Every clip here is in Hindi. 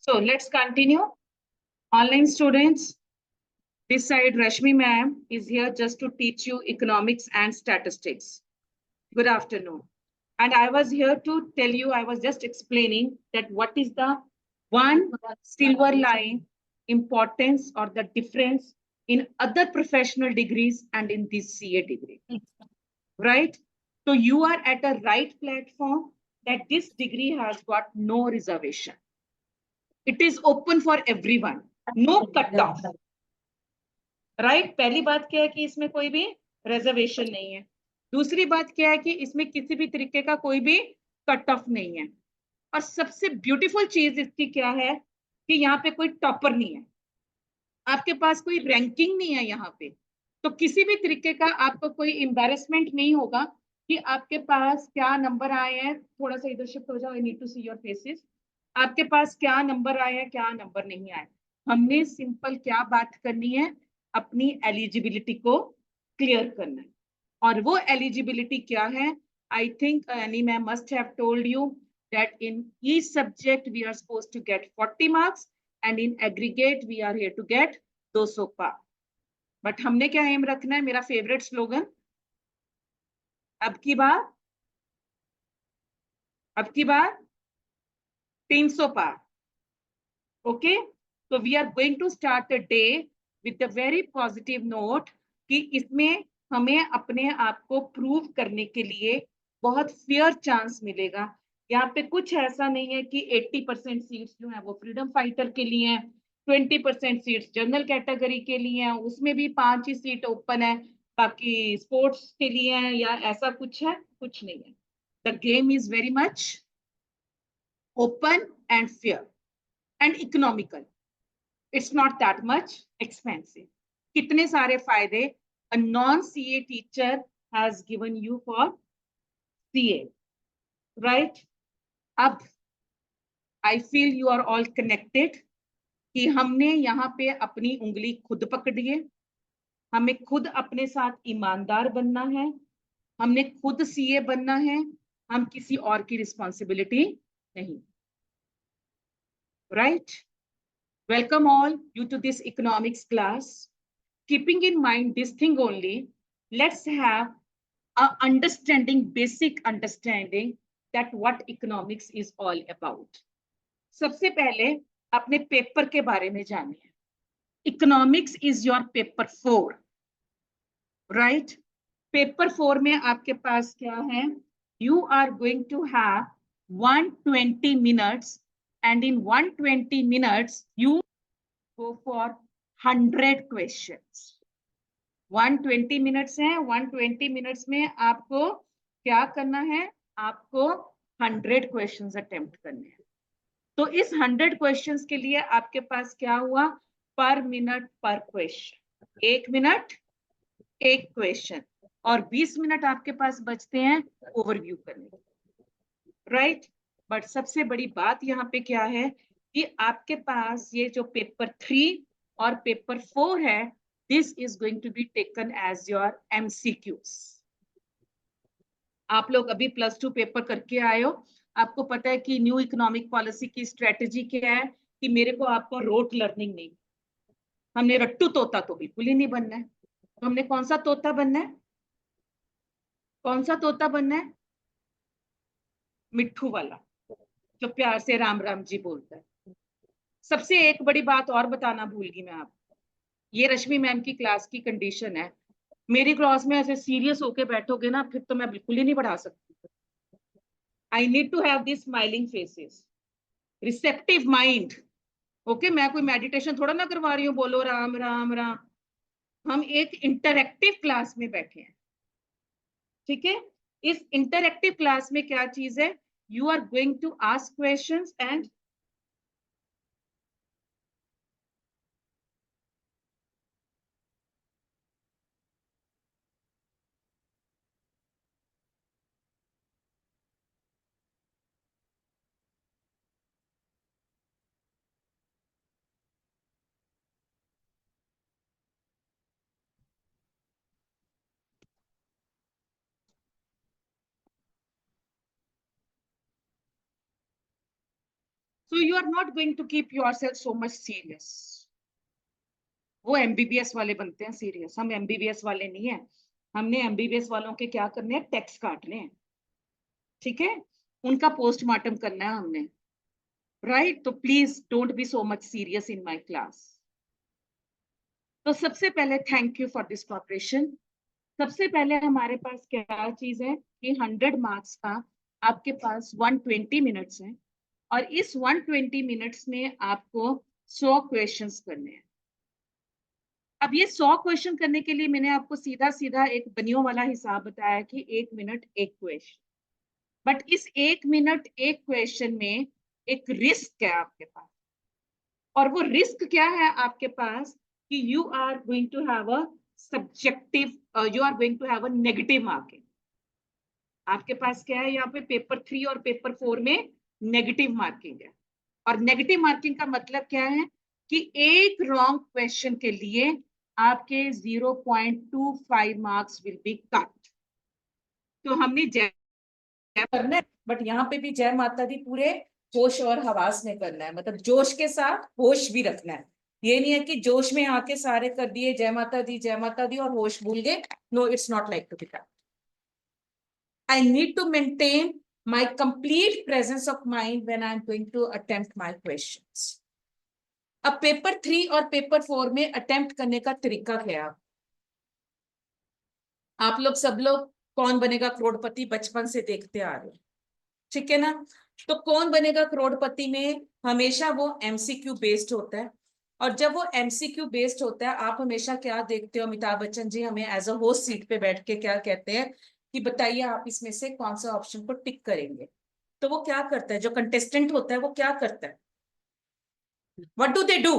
So let's continue. Online students, this side Rashmi ma'am is here just to teach you economics and statistics. Good afternoon. And I was here to tell you, I was just explaining that what is the one silver line importance or the difference in other professional degrees and in this CA degree, right? So you are at a right platform that this degree has got no reservation. It is open for everyone, no cut off. Right पहली बात क्या है कि इसमें कोई भी रिजर्वेशन नहीं है। दूसरी बात क्या है कि इसमें किसी भी तरीके का कोई भी कट ऑफ नहीं है। और सबसे ब्यूटीफुल चीज इसकी क्या है कि यहाँ पे कोई टॉपर नहीं है, आपके पास कोई रैंकिंग नहीं है यहाँ पे। तो किसी भी तरीके का आपको कोई एम्बैरेसमेंट नहीं होगा कि आपके पास क्या नंबर आए हैं। थोड़ा सा इधर शिफ्ट हो जाओ, I need to see your faces. आपके पास क्या नंबर आए हैं, क्या नंबर नहीं आए। हमने सिंपल क्या बात करनी है, अपनी एलिजिबिलिटी को क्लियर करना है। और वो एलिजिबिलिटी क्या है, I think any ma'am must have told you that in each subject we are supposed to get 40 marks and in aggregate we are here to get 200 पार। बट हमने क्या एम रखना है, मेरा फेवरेट स्लोगन, अब की बार 300 पार। ओके, तो we are going to start a day with a very positive note कि इसमें हमें अपने आप को प्रूव करने के लिए बहुत फेयर चांस मिलेगा। यहाँ पे कुछ ऐसा नहीं है कि 80% सीट्स जो है वो फ्रीडम फाइटर के लिए हैं, 20% सीट्स जनरल कैटेगरी के लिए हैं, उसमें भी 5 ही सीट ओपन है, बाकी स्पोर्ट्स के लिए है, या ऐसा कुछ है, कुछ नहीं है। The game is very much open and fair and economical. It's not that much expensive. कितने सारे फायदे a non-CA teacher has given you for CA, right? अब I feel you are all connected कि हमने यहाँ पे अपनी उंगली खुद पकड़ी है, हमें खुद अपने साथ ईमानदार बनना है, हमने खुद CA बनना है, हम किसी और की रिस्पॉन्सिबिलिटी नहीं। Right? Welcome all you to this economics class. Keeping in mind this thing only, let's have a understanding, basic understanding that what economics is all about. सबसे पहले अपने पेपर के बारे में जानिए। Economics is your paper 4, right? Paper 4 में आपके पास क्या है? You are going to have 120 minutes, and in 120 minutes you go for 100 questions. 120 minutes है, 120 मिनट्स में आपको क्या करना है, आपको 100 क्वेश्चंस अटेम्प्ट करने हैं। तो इस 100 क्वेश्चंस के लिए आपके पास क्या हुआ, पर मिनट पर क्वेश्चन, 1 मिनट 1 क्वेश्चन, और 20 मिनट आपके पास बचते हैं ओवरव्यू करने, राइट? बट सबसे बड़ी बात यहाँ पे क्या है कि आपके पास ये जो पेपर 3 और पेपर 4 है, this is going to be taken as your MCQs. आप लोग अभी +2 पेपर करके आए हो, आपको पता है कि न्यू इकोनॉमिक पॉलिसी की स्ट्रेटेजी क्या है कि मेरे को आपको रोट लर्निंग नहीं, हमने रट्टू तोता तो बिल्कुल ही नहीं बनना है। तो हमने कौन सा तोता बनना है, कौन सा तोता बनना है? मिट्ठू वाला, जो प्यार से राम राम जी बोलता है। सबसे एक बड़ी बात और बताना भूल गई मैं आपको, ये रश्मि मैम की क्लास की कंडीशन है। मेरी क्लास में ऐसे सीरियस होके बैठोगे ना, फिर तो मैं बिल्कुल ही नहीं पढ़ा सकती। I need to have this smiling faces, receptive mind. Okay, मैं कोई मेडिटेशन थोड़ा ना करवा रही हूँ, बोलो राम राम राम। हम एक इंटरैक्टिव क्लास में बैठे हैं, ठीक है? इस इंटरैक्टिव क्लास में क्या चीज है, you are going to ask questions and So you are not going to keep yourself so much serious. वो एमबीबीएस वाले बनते हैं सीरियस, हम एमबीबीएस वाले नहीं है। हमने एमबीबीएस वालों के क्या करने हैं, टैक्स काटने हैं, ठीक है, उनका पोस्टमार्टम करना है हमने, राइट। तो please don't be so much serious in my class. तो सबसे पहले thank you for this cooperation. सबसे पहले हमारे पास क्या चीज है कि 100 मार्क्स का आपके पास 120 मिनट्स है, और इस 120 मिनट्स में आपको 100 क्वेश्चंस करने हैं। अब ये 100 क्वेश्चन करने के लिए मैंने आपको सीधा सीधा एक बनियों वाला हिसाब बताया कि 1 मिनट 1 क्वेश्चन, बट इस 1 मिनट 1 क्वेश्चन में एक रिस्क है आपके पास, और वो रिस्क क्या है आपके पास कि you are going to have a subjective, you are going to have a negative marking. आपके पास क्या है यहाँ पे, पेपर 3 और पेपर 4 में नेगेटिव मार्किंग है। और नेगेटिव मार्किंग का मतलब क्या है कि एक रॉन्ग क्वेश्चन के लिए आपके 0.25 मार्क्स विल बी कट। तो हमने जय करना है, बट यहाँ पे भी जय माता दी पूरे होश और हवास में करना है, मतलब जोश के साथ होश भी रखना है। ये नहीं है कि जोश में आके सारे कर दिए जय माता दी और होश भूल गए। No, it's not like to be that. I need to maintain my complete presence of mind when I'm going to attempt my questions. अब पेपर 3 और पेपर 4 में अटेम्प्ट करने का तरीका क्या है? आप लोग सब लोग कौन बनेगा करोड़पति बचपन से देखते आ रहे हो, ठीक है ना। तो कौन बनेगा करोड़पति में हमेशा वो एमसीक्यू बेस्ड होता है, और जब वो एमसीक्यू बेस्ड होता है आप हमेशा क्या देखते हो, अमिताभ बच्चन जी हमें एज अ होस्ट सीट पे बैठ के क्या कहते हैं कि बताइए आप इसमें से कौन सा ऑप्शन को टिक करेंगे। तो वो क्या करता है, जो कंटेस्टेंट होता है वो क्या करता है, व्हाट डू दे डू।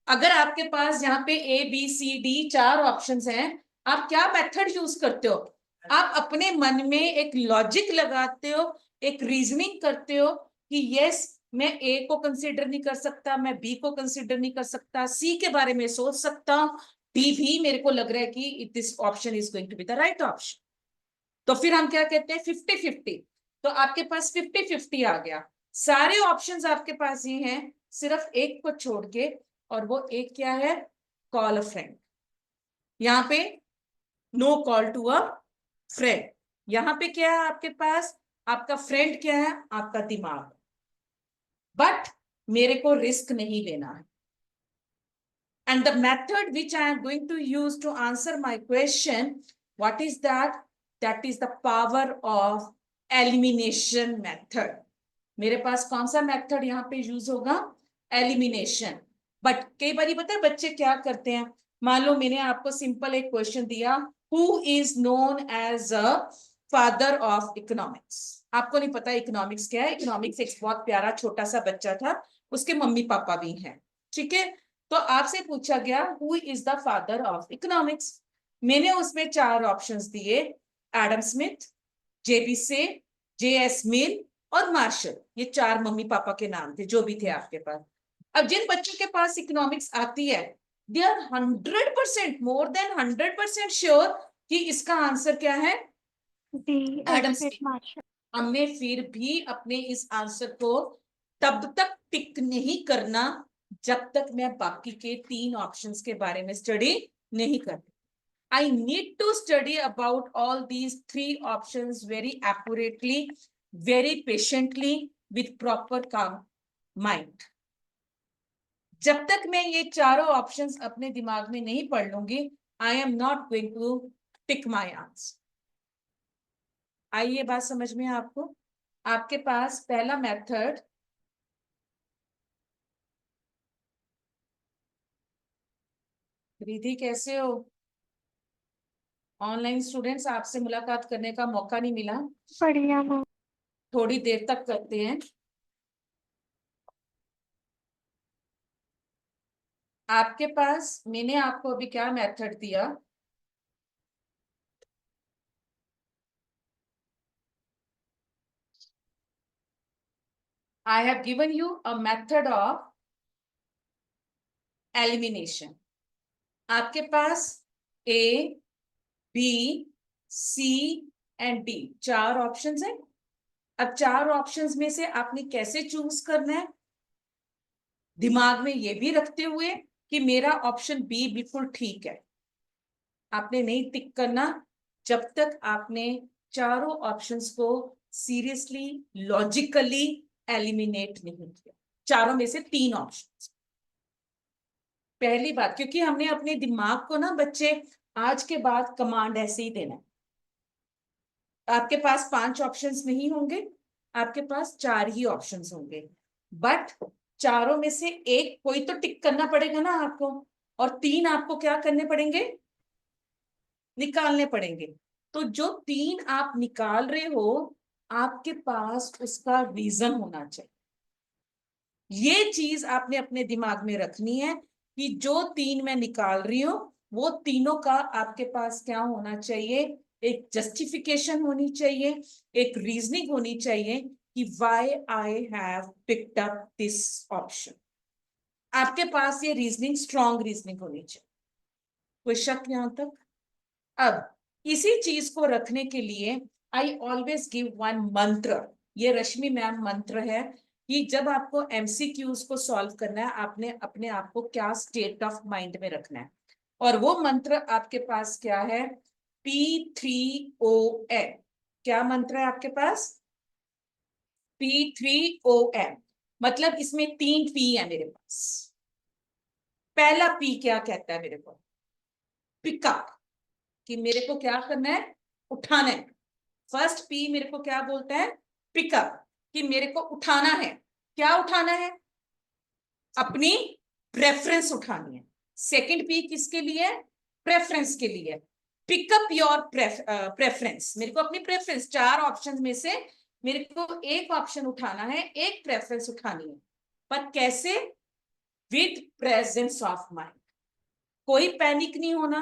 अगर आपके पास यहाँ पे ABCD 4 ऑप्शंस हैं, आप क्या मेथड यूज करते हो, आप अपने मन में एक लॉजिक लगाते हो, एक रीजनिंग करते हो कि यस मैं A को कंसीडर नहीं कर सकता, मैं B को कंसीडर नहीं कर सकता, C के बारे में सोच सकता हूँ, D भी मेरे को लग रहा है कि this option is going to be the right option. तो फिर हम क्या कहते हैं 50-50। तो आपके पास 50-50 आ गया, सारे ऑप्शंस आपके पास ही हैं सिर्फ एक को छोड़ के, और वो एक क्या है, कॉल अ फ्रेंड। यहाँ पे no call to a friend. यहाँ पे क्या है आपके पास, आपका फ्रेंड क्या है, आपका दिमाग। बट मेरे को रिस्क नहीं लेना है, and the method which I am going to use to answer my question, what is that? That is the power of elimination method. मेरे पास कौन सा मेथड यहाँ पे यूज होगा, एलिमिनेशन। बट कई बार पता है बच्चे क्या करते हैं, मान लो मैंने आपको सिंपल एक क्वेश्चन दिया, who is known as a father of economics. आपको नहीं पता इकोनॉमिक्स क्या है, इकोनॉमिक्स एक बहुत प्यारा छोटा सा बच्चा था, उसके मम्मी पापा भी हैं, ठीक है। तो आपसे पूछा गया who is the father of economics, मैंने उसमें 4 ऑप्शंस दिए, एडम स्मिथ, जेबी से, JS मिल और मार्शल। ये 4 मम्मी पापा के नाम थे जो भी थे आपके पास। अब जिन बच्चों के पास इकोनॉमिक्स आती है, they are 100%, more than 100% sure कि इसका आंसर क्या है, एडम स्मिथ। हमने फिर भी अपने इस आंसर को तब तक टिक नहीं करना जब तक मैं बाकी के 3 ऑप्शंस के बारे में स्टडी नहीं करती। I need to study about all these 3 options very accurately, very patiently, with proper calm mind. जब तक मैं ये चारों ऑप्शंस अपने दिमाग में नहीं पढ़ लूंगी, I am not going to pick my answer. आई ये बात समझ में आपको। आपके पास पहला मेथड, रिधि कैसे हो, ऑनलाइन स्टूडेंट्स आपसे मुलाकात करने का मौका नहीं मिला, बढ़िया मैम। थोड़ी देर तक करते हैं। आपके पास मैंने आपको अभी क्या मेथड दिया, I have given you a method of elimination. आपके पास A, B, C and D 4 options हैं। अब 4 ऑप्शंस में से आपने कैसे चूज करना है, दिमाग में ये भी रखते हुए कि मेरा ऑप्शन बी बिल्कुल ठीक है। आपने नहीं टिक करना जब तक आपने चारों ऑप्शंस को सीरियसली लॉजिकली एलिमिनेट नहीं किया, चारों में से 3 ऑप्शंस। पहली बात, क्योंकि हमने अपने दिमाग को ना बच्चे आज के बाद कमांड ऐसे ही देना है। आपके पास 5 ऑप्शंस नहीं होंगे, आपके पास 4 ही ऑप्शंस होंगे, बट चारों में से एक कोई तो टिक करना पड़ेगा ना आपको, और 3 आपको क्या करने पड़ेंगे, निकालने पड़ेंगे। तो जो 3 आप निकाल रहे हो, आपके पास उसका रीजन होना चाहिए। ये चीज आपने अपने दिमाग में रखनी है कि जो 3 मैं निकाल रही हूं वो तीनों का आपके पास क्या होना चाहिए, एक जस्टिफिकेशन होनी चाहिए, एक रीजनिंग होनी चाहिए कि why I have picked up this option. आपके पास ये रीजनिंग, स्ट्रॉन्ग रीजनिंग होनी चाहिए। कोई शक यहां तक? अब इसी चीज को रखने के लिए आई ऑलवेज गिव वन मंत्र। ये रश्मि मैम मंत्र है कि जब आपको एमसीक्यूज को सॉल्व करना है, आपने अपने आप को क्या स्टेट ऑफ माइंड में रखना है। और वो मंत्र आपके पास क्या है, P3OM। क्या मंत्र है आपके पास? P3OM। मतलब इसमें 3 P है मेरे पास। पहला P क्या कहता है मेरे को? पिकअप, कि मेरे को क्या करना है, उठाना है। फर्स्ट पी मेरे को क्या बोलता है, पिकअप, कि मेरे को उठाना है। क्या उठाना है? अपनी प्रेफरेंस उठानी है। सेकंड पी किसके लिए? प्रेफरेंस के लिए। Pickup your preference. मेरे को अपनी प्रेफरेंस, 4 ऑप्शन में से मेरे को एक ऑप्शन उठाना है, एक प्रेफरेंस उठानी है। पर कैसे? With presence of mind. कोई पैनिक नहीं होना,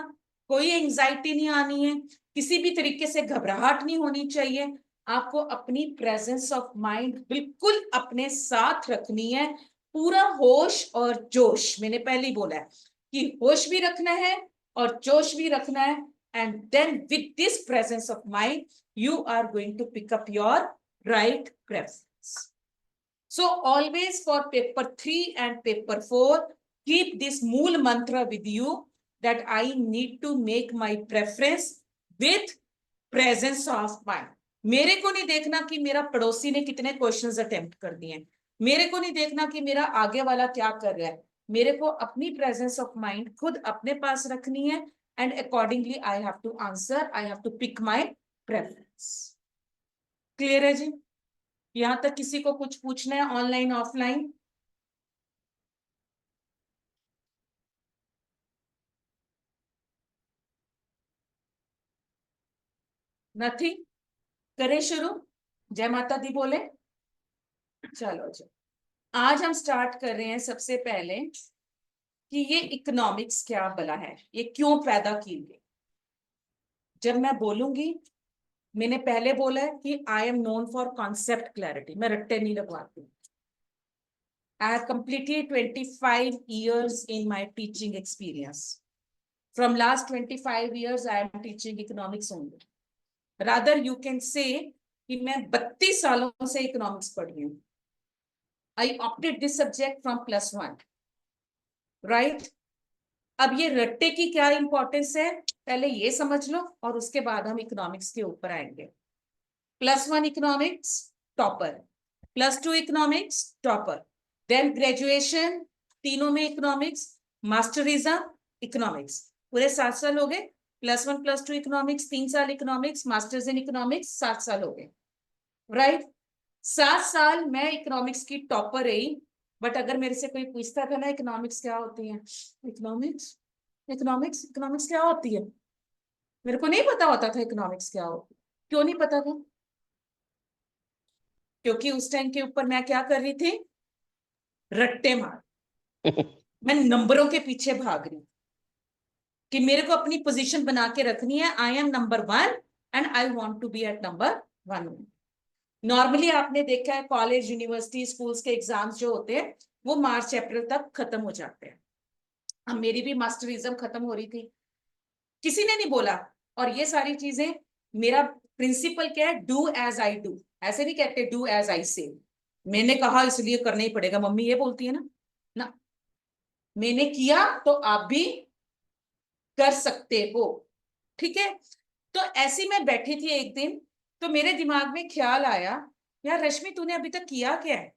कोई एंजाइटी नहीं आनी है, किसी भी तरीके से घबराहट नहीं होनी चाहिए। आपको अपनी प्रेजेंस ऑफ माइंड बिल्कुल अपने साथ रखनी है, पूरा होश और जोश। मैंने पहले ही बोला है कि होश भी रखना है और जोश भी रखना है। And then with this presence of mind you are going to pick up your right preference. So always for paper 3 and paper 4, keep this mool mantra with you that I need to make my preference with presence of mind. मेरे को नहीं देखना कि मेरा पड़ोसी ने कितने क्वेश्चंस अटेम्प्ट कर दिए हैं, मेरे को नहीं देखना कि मेरा आगे वाला क्या कर रहा है। मेरे को अपनी प्रेजेंस ऑफ माइंड खुद अपने पास रखनी है, and accordingly I have to answer, I have to pick my preference. Clear है जी? यहां तक किसी को कुछ पूछना है, ऑनलाइन ऑफलाइन? नथिंग? करें शुरू? जय माता दी बोले? चलो जी, आज हम स्टार्ट कर रहे हैं सबसे पहले कि ये इकोनॉमिक्स क्या भला है, ये क्यों पैदा की गई। जब मैं बोलूंगी, मैंने पहले बोला है कि I am known for concept clarity, मैं रट्टे नहीं लगवाती। I have completed 25 years in my teaching experience. From last 25 years, I am teaching economics only. Rather, you can say कि मैं 32 सालों से इकोनॉमिक्स पढ़ रही हूँ. I opted this subject from +1, right? अब ये रट्टे की क्या इंपॉर्टेंस है, पहले ये समझ लो और उसके बाद हम इकोनॉमिक्स के ऊपर आएंगे. +1 economics topper, +2 economics topper, then graduation तीनों में इकोनॉमिक्स, मास्टरिज्म इकोनॉमिक्स, पूरे 7 साल हो गए. +1 +2 इकोनॉमिक्स, 3 साल इकोनॉमिक्स, मास्टर्स इन इकोनॉमिक्स 7 साल हो गए, राइट? 7 साल मैं इकोनॉमिक्स की टॉपर रही. बट अगर मेरे से कोई पूछता था ना इकोनॉमिक्स क्या होती है, इकोनॉमिक्स इकोनॉमिक्स इकोनॉमिक्स क्या होती है, मेरे को नहीं पता होता था इकोनॉमिक्स क्या होती. क्यों नहीं पता था? क्योंकि उस टाइम के ऊपर मैं क्या कर रही थी, रट्टे मार. मैं नंबरों के पीछे भाग रही कि मेरे को अपनी पोजीशन बना के रखनी है. I am number 1 and I want to be at number 1. Normally आपने देखा है कॉलेज, यूनिवर्सिटी, स्कूल्स के एग्जाम्स जो होते हैं वो मार्च अप्रैल तक खत्म हो जाते हैं. अब मेरी भी मास्टरिज्म खत्म हो रही थी, किसी ने नहीं बोला. और ये सारी चीजें, मेरा प्रिंसिपल क्या है, डू एज आई डू. ऐसे नहीं कहते डू एज आई से. मैंने कहा इसलिए करना ही पड़ेगा, मम्मी ये बोलती है ना. ना, मैंने किया तो आप भी कर सकते हो, ठीक है। तो ऐसी मैं बैठी थी एक दिन, तो मेरे दिमाग में ख्याल आया, यार रश्मि तूने अभी तक किया क्या है।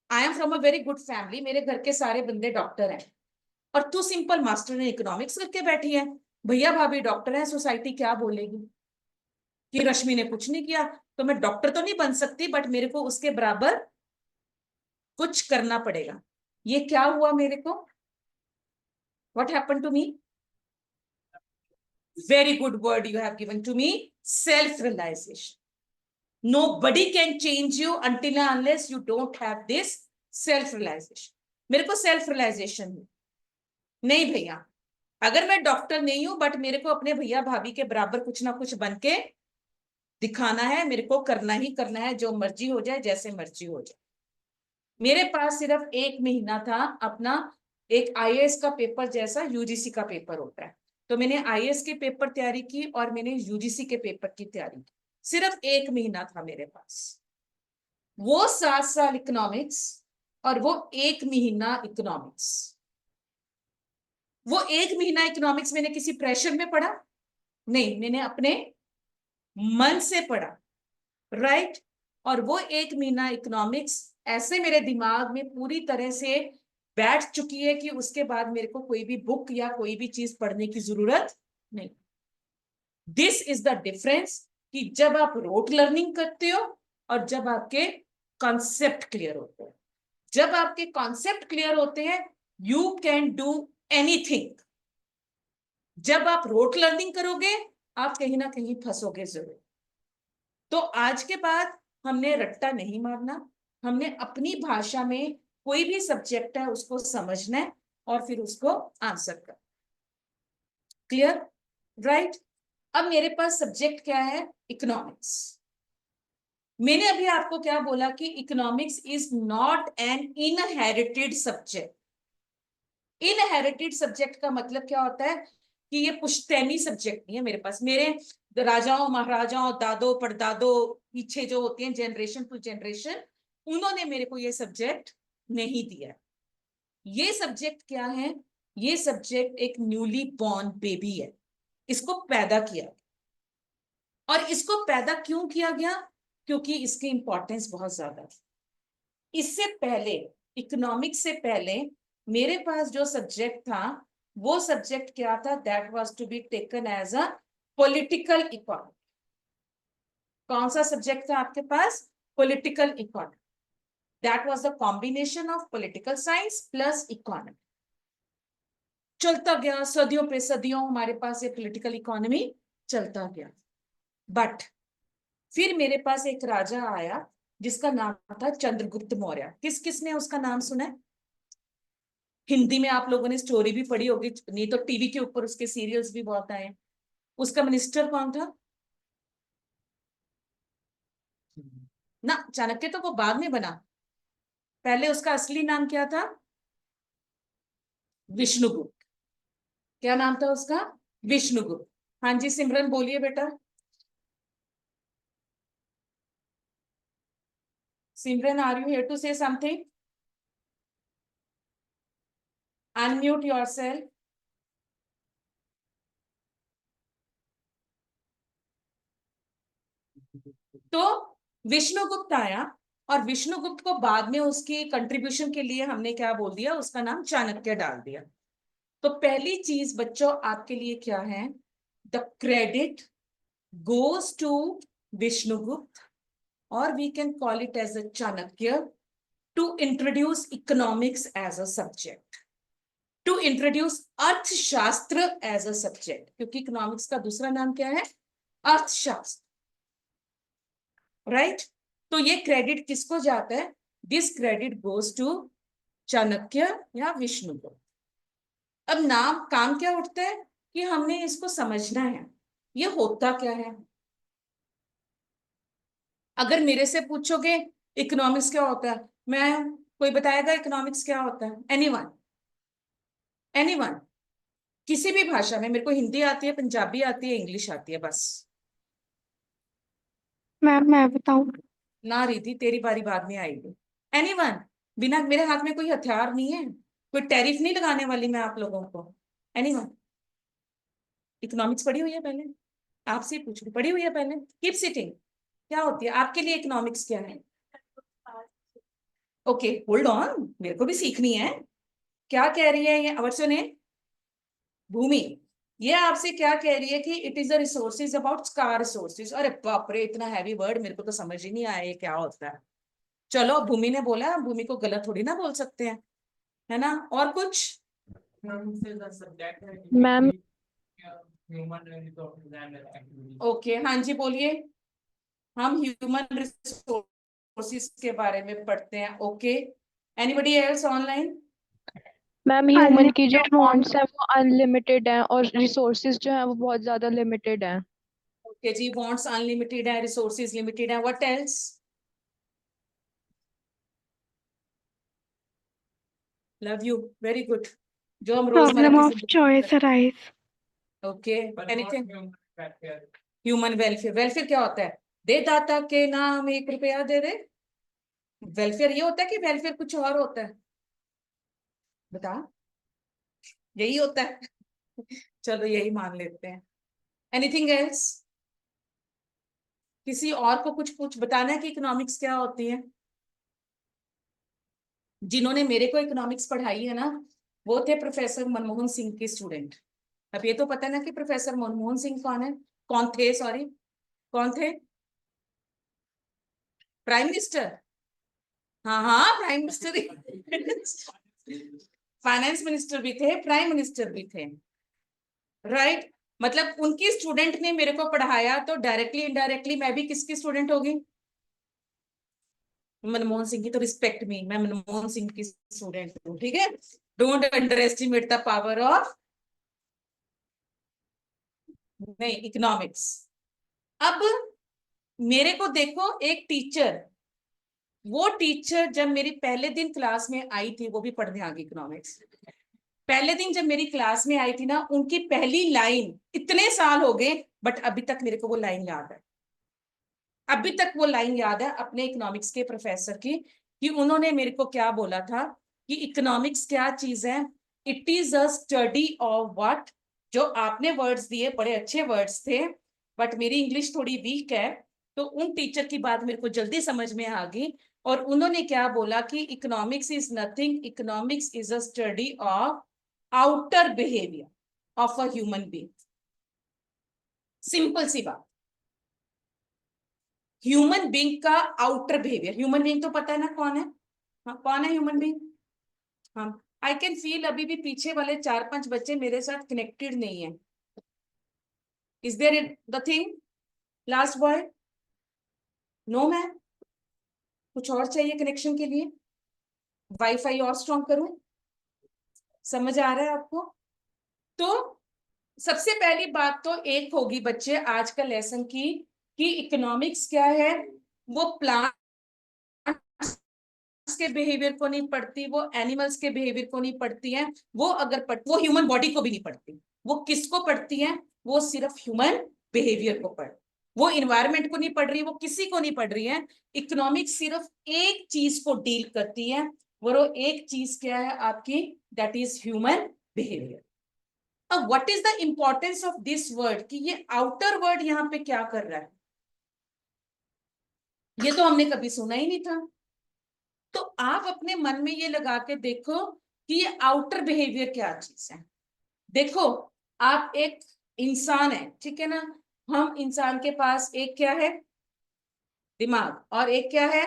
I am from a very good family, मेरे घर के सारे बंदे डॉक्टर हैं, और तू सिंपल मास्टर इन इकोनॉमिक्स करके बैठी है। भैया भाभी डॉक्टर है, सोसाइटी क्या बोलेगी कि रश्मि ने कुछ नहीं किया। तो मैं डॉक्टर तो नहीं बन सकती, बट मेरे को उसके बराबर कुछ करना पड़ेगा। ये क्या हुआ मेरे को, what happened to me? Very good word you have given to me, self-realization. Nobody can change you until and unless you don't have this self-realization. मेरे को self-realization नहीं भैया, अगर मैं डॉक्टर नहीं हूं बट मेरे को अपने भैया भाभी के बराबर कुछ ना कुछ बन के दिखाना है, मेरे को करना ही करना है, जो मर्जी हो जाए जैसे मर्जी हो जाए। मेरे पास सिर्फ 1 महीना था अपना, एक आईएएस का पेपर जैसा यूजीसी का पेपर होता है, तो मैंने आईएएस के पेपर तैयारी की और मैंने यूजीसी के पेपर की तैयारी की। सिर्फ 1 महीना था मेरे पास, वो 7 साल इकोनॉमिक्स और वो 1 महीना इकोनॉमिक्स। वो 1 महीना इकोनॉमिक्स मैंने किसी प्रेशर में पढ़ा नहीं, मैंने अपने मन से पढ़ा, राइट। और वो 1 महीना इकोनॉमिक्स ऐसे मेरे दिमाग में पूरी तरह से बैठ चुकी है कि उसके बाद मेरे को कोई भी बुक या कोई भी चीज पढ़ने की जरूरत नहीं। दिस इज द डिफरेंस कि जब आप रोट लर्निंग करते हो और जब आपके कॉन्सेप्ट क्लियर होते हैं। जब आपके कॉन्सेप्ट क्लियर होते हैं, यू कैन डू एनीथिंग। जब आप रोट लर्निंग करोगे, आप कहीं ना कहीं फंसोगे जरूर। तो आज के बाद हमने रट्टा नहीं मारना, हमने अपनी भाषा में कोई भी सब्जेक्ट है उसको समझना है और फिर उसको आंसर कर। Clear, right. अब मेरे पास सब्जेक्ट क्या है, इकोनॉमिक्स। मैंने अभी आपको क्या बोला कि economics is not an inherited subject. Inherited subject का मतलब क्या होता है कि ये पुश्तैनी सब्जेक्ट नहीं है मेरे पास। मेरे राजाओं महाराजाओं दादो परदादो पीछे जो होते हैं जनरेशन टू जनरेशन, उन्होंने मेरे को ये सब्जेक्ट नहीं दिया। ये सब्जेक्ट क्या है, ये सब्जेक्ट एक न्यूली बॉर्न बेबी है, इसको पैदा किया। और इसको पैदा क्यों किया गया, क्योंकि इसकी इंपॉर्टेंस बहुत ज्यादा है। इससे पहले, इकोनॉमिक्स से पहले मेरे पास जो सब्जेक्ट था वो सब्जेक्ट क्या था, that was to be taken as a political economy. कौन सा सब्जेक्ट था आपके पास, political economy. That was the combination of political science plus economy. चलता गया सदियों पे सदियों, हमारे पास ये पॉलिटिकल इकोनॉमी चलता गया। बट फिर मेरे पास एक राजा आया जिसका नाम था चंद्रगुप्त मौर्य। किस किसने उसका नाम सुना है? हिंदी में आप लोगों ने स्टोरी भी पढ़ी होगी, नहीं तो टीवी के ऊपर उसके सीरियल्स भी बहुत आए। उसका मिनिस्टर कौन था ना, चाणक्य तो वो बाद में बना, पहले उसका असली नाम क्या था, विष्णुगुप्त। क्या नाम था उसका, विष्णुगुप्त। हाँ जी सिमरन बोलिए बेटा। Simran, are you here to say something? Unmute yourself. तो विष्णुगुप्त आया, और विष्णुगुप्त को बाद में उसकी कंट्रीब्यूशन के लिए हमने क्या बोल दिया, उसका नाम चाणक्य डाल दिया। तो पहली चीज बच्चों आपके लिए क्या है, the credit goes to Vishnugupta, or we can call it as a Chanakya, to introduce economics as a subject, to introduce अर्थशास्त्र as a subject, क्योंकि इकोनॉमिक्स का दूसरा नाम क्या है, अर्थशास्त्र, राइट। तो ये क्रेडिट किसको जाता है, this credit goes to Chanakya या विष्णुगुप्त। अब नाम काम क्या उठता है कि हमने इसको समझना है, ये होता क्या है। अगर मेरे से पूछोगे इकोनॉमिक्स क्या होता है, मैं, कोई बताएगा इकोनॉमिक्स क्या होता है, एनीवन? एनीवन? किसी भी भाषा में, मेरे को हिंदी आती है, पंजाबी आती है, इंग्लिश आती है, बस। मैम मैं बताऊं? ना रिधि, तेरी बारी बाद में आएगी। एनीवन? बिना, मेरे हाथ में कोई हथियार नहीं है, कोई टैरिफ नहीं लगाने वाली मैं आप लोगों को। एनीवन, इकोनॉमिक्स पढ़ी हुई है पहले? आपसे पूछ रही, पढ़ी हुई है पहले? Keep sitting. क्या होती है आपके लिए इकोनॉमिक्स, क्या है? ओके, होल्ड ऑन, मेरे को भी सीखनी है। क्या कह रही है ये, अवर सुने। भूमि, ये आपसे क्या कह रही है कि it is the resources about scar resources. अरे बाप रे, इतना हैवी वर्ड, मेरे को तो समझ ही नहीं आया ये क्या होता है। चलो, भूमि ने बोला, भूमि को गलत थोड़ी ना बोल सकते हैं, है ना? और कुछ? मैम ओके, हाँ जी बोलिए। हम ह्यूमन रिसोर्सेज के बारे में पढ़ते हैं। Okay, anybody else online? Ma'am human की जो अनलिमिटेड वांट्स है वो अनलिमिटेड है और रिसोर्सेज जो है वो बहुत ज्यादा लिमिटेड है। ओके जी, वांट्स अनलिमिटेड है, रिसोर्सेज लिमिटेड है, what else? Love you, very good. जो हम रोजमर्रा प्रॉब्लम की ऑफ चॉइस जिंदगी। Arise. Okay, anything? Human welfare, welfare क्या होता है? दे दाता के नाम 1 रुपया दे दे। वेलफेयर ये होता है कि वेलफेयर कुछ और होता है? बता, यही होता है? चलो यही मान लेते हैं। Anything else? किसी और को कुछ बताना है कि इकोनॉमिक्स क्या होती है? जिन्होंने मेरे को इकोनॉमिक्स पढ़ाई है ना, वो थे प्रोफेसर मनमोहन सिंह के स्टूडेंट। अब ये तो पता है ना कि प्रोफेसर मनमोहन सिंह कौन है, कौन थे, सॉरी, कौन थे? Prime minister. हाँ हाँ, प्राइम मिनिस्टर, फाइनेंस मिनिस्टर भी थे, प्राइम मिनिस्टर भी थे, राइट? मतलब उनकी स्टूडेंट ने मेरे को पढ़ाया, तो डायरेक्टली इनडायरेक्टली मैं भी किसकी स्टूडेंट होगी? मनमोहन सिंह की। तो रिस्पेक्ट मी, मैं मनमोहन सिंह की स्टूडेंट हूँ, ठीक है? Don't under estimate the power of, नहीं, इकोनॉमिक्स। अब मेरे को देखो, एक टीचर, वो टीचर जब मेरी पहले दिन क्लास में आई थी, वो भी पढ़ने आ गई इकोनॉमिक्स, पहले दिन जब मेरी क्लास में आई थी ना, उनकी पहली लाइन, इतने साल हो गए बट अभी तक मेरे को वो लाइन याद है। अभी तक वो लाइन याद है अपने इकोनॉमिक्स के प्रोफेसर की, कि उन्होंने मेरे को क्या बोला था कि इकोनॉमिक्स क्या चीज है? It is a study of what. जो आपने वर्ड्स दिए बड़े अच्छे वर्ड्स थे, बट मेरी इंग्लिश थोड़ी वीक है, तो उन टीचर की बात मेरे को जल्दी समझ में आ गई। और उन्होंने क्या बोला कि economics is nothing, economics is a study of outer behaviour of a human being. Simple सी बात, ह्यूमन बीइंग का आउटर बिहेवियर। ह्यूमन बीइंग तो पता है ना कौन है? हाँ, कौन है ह्यूमन बीइंग? हाँ, आई कैन फील अभी भी पीछे वाले 4-5 बच्चे मेरे साथ कनेक्टेड नहीं है। Is there the thing, last boy? No ma'am, कुछ और चाहिए कनेक्शन के लिए? वाईफाई और स्ट्रॉन्ग करूं? समझ आ रहा है आपको? तो सबसे पहली बात तो एक होगी बच्चे आज का लेसन की, कि इकोनॉमिक्स क्या है। वो प्लांट के बिहेवियर को नहीं पढ़ती, वो एनिमल्स के बिहेवियर को नहीं पढ़ती है, वो अगर वो ह्यूमन बॉडी को भी नहीं पढ़ती। वो किसको पढ़ती है? वो सिर्फ ह्यूमन बिहेवियर को पढ़, वो इन्वायरमेंट को नहीं पढ़ रही, वो किसी को नहीं पढ़ रही है। इकोनॉमिक्स सिर्फ एक चीज को डील करती है, वो एक चीज क्या है आपकी? That is human behaviour. अब what is the importance of this word, कि ये आउटर वर्ड यहाँ पे क्या कर रहा है? ये तो हमने कभी सुना ही नहीं था। तो आप अपने मन में ये लगा के देखो कि ये आउटर बिहेवियर क्या चीज है। देखो, आप एक इंसान है, ठीक है ना? हम इंसान के पास एक क्या है? दिमाग, और एक क्या है?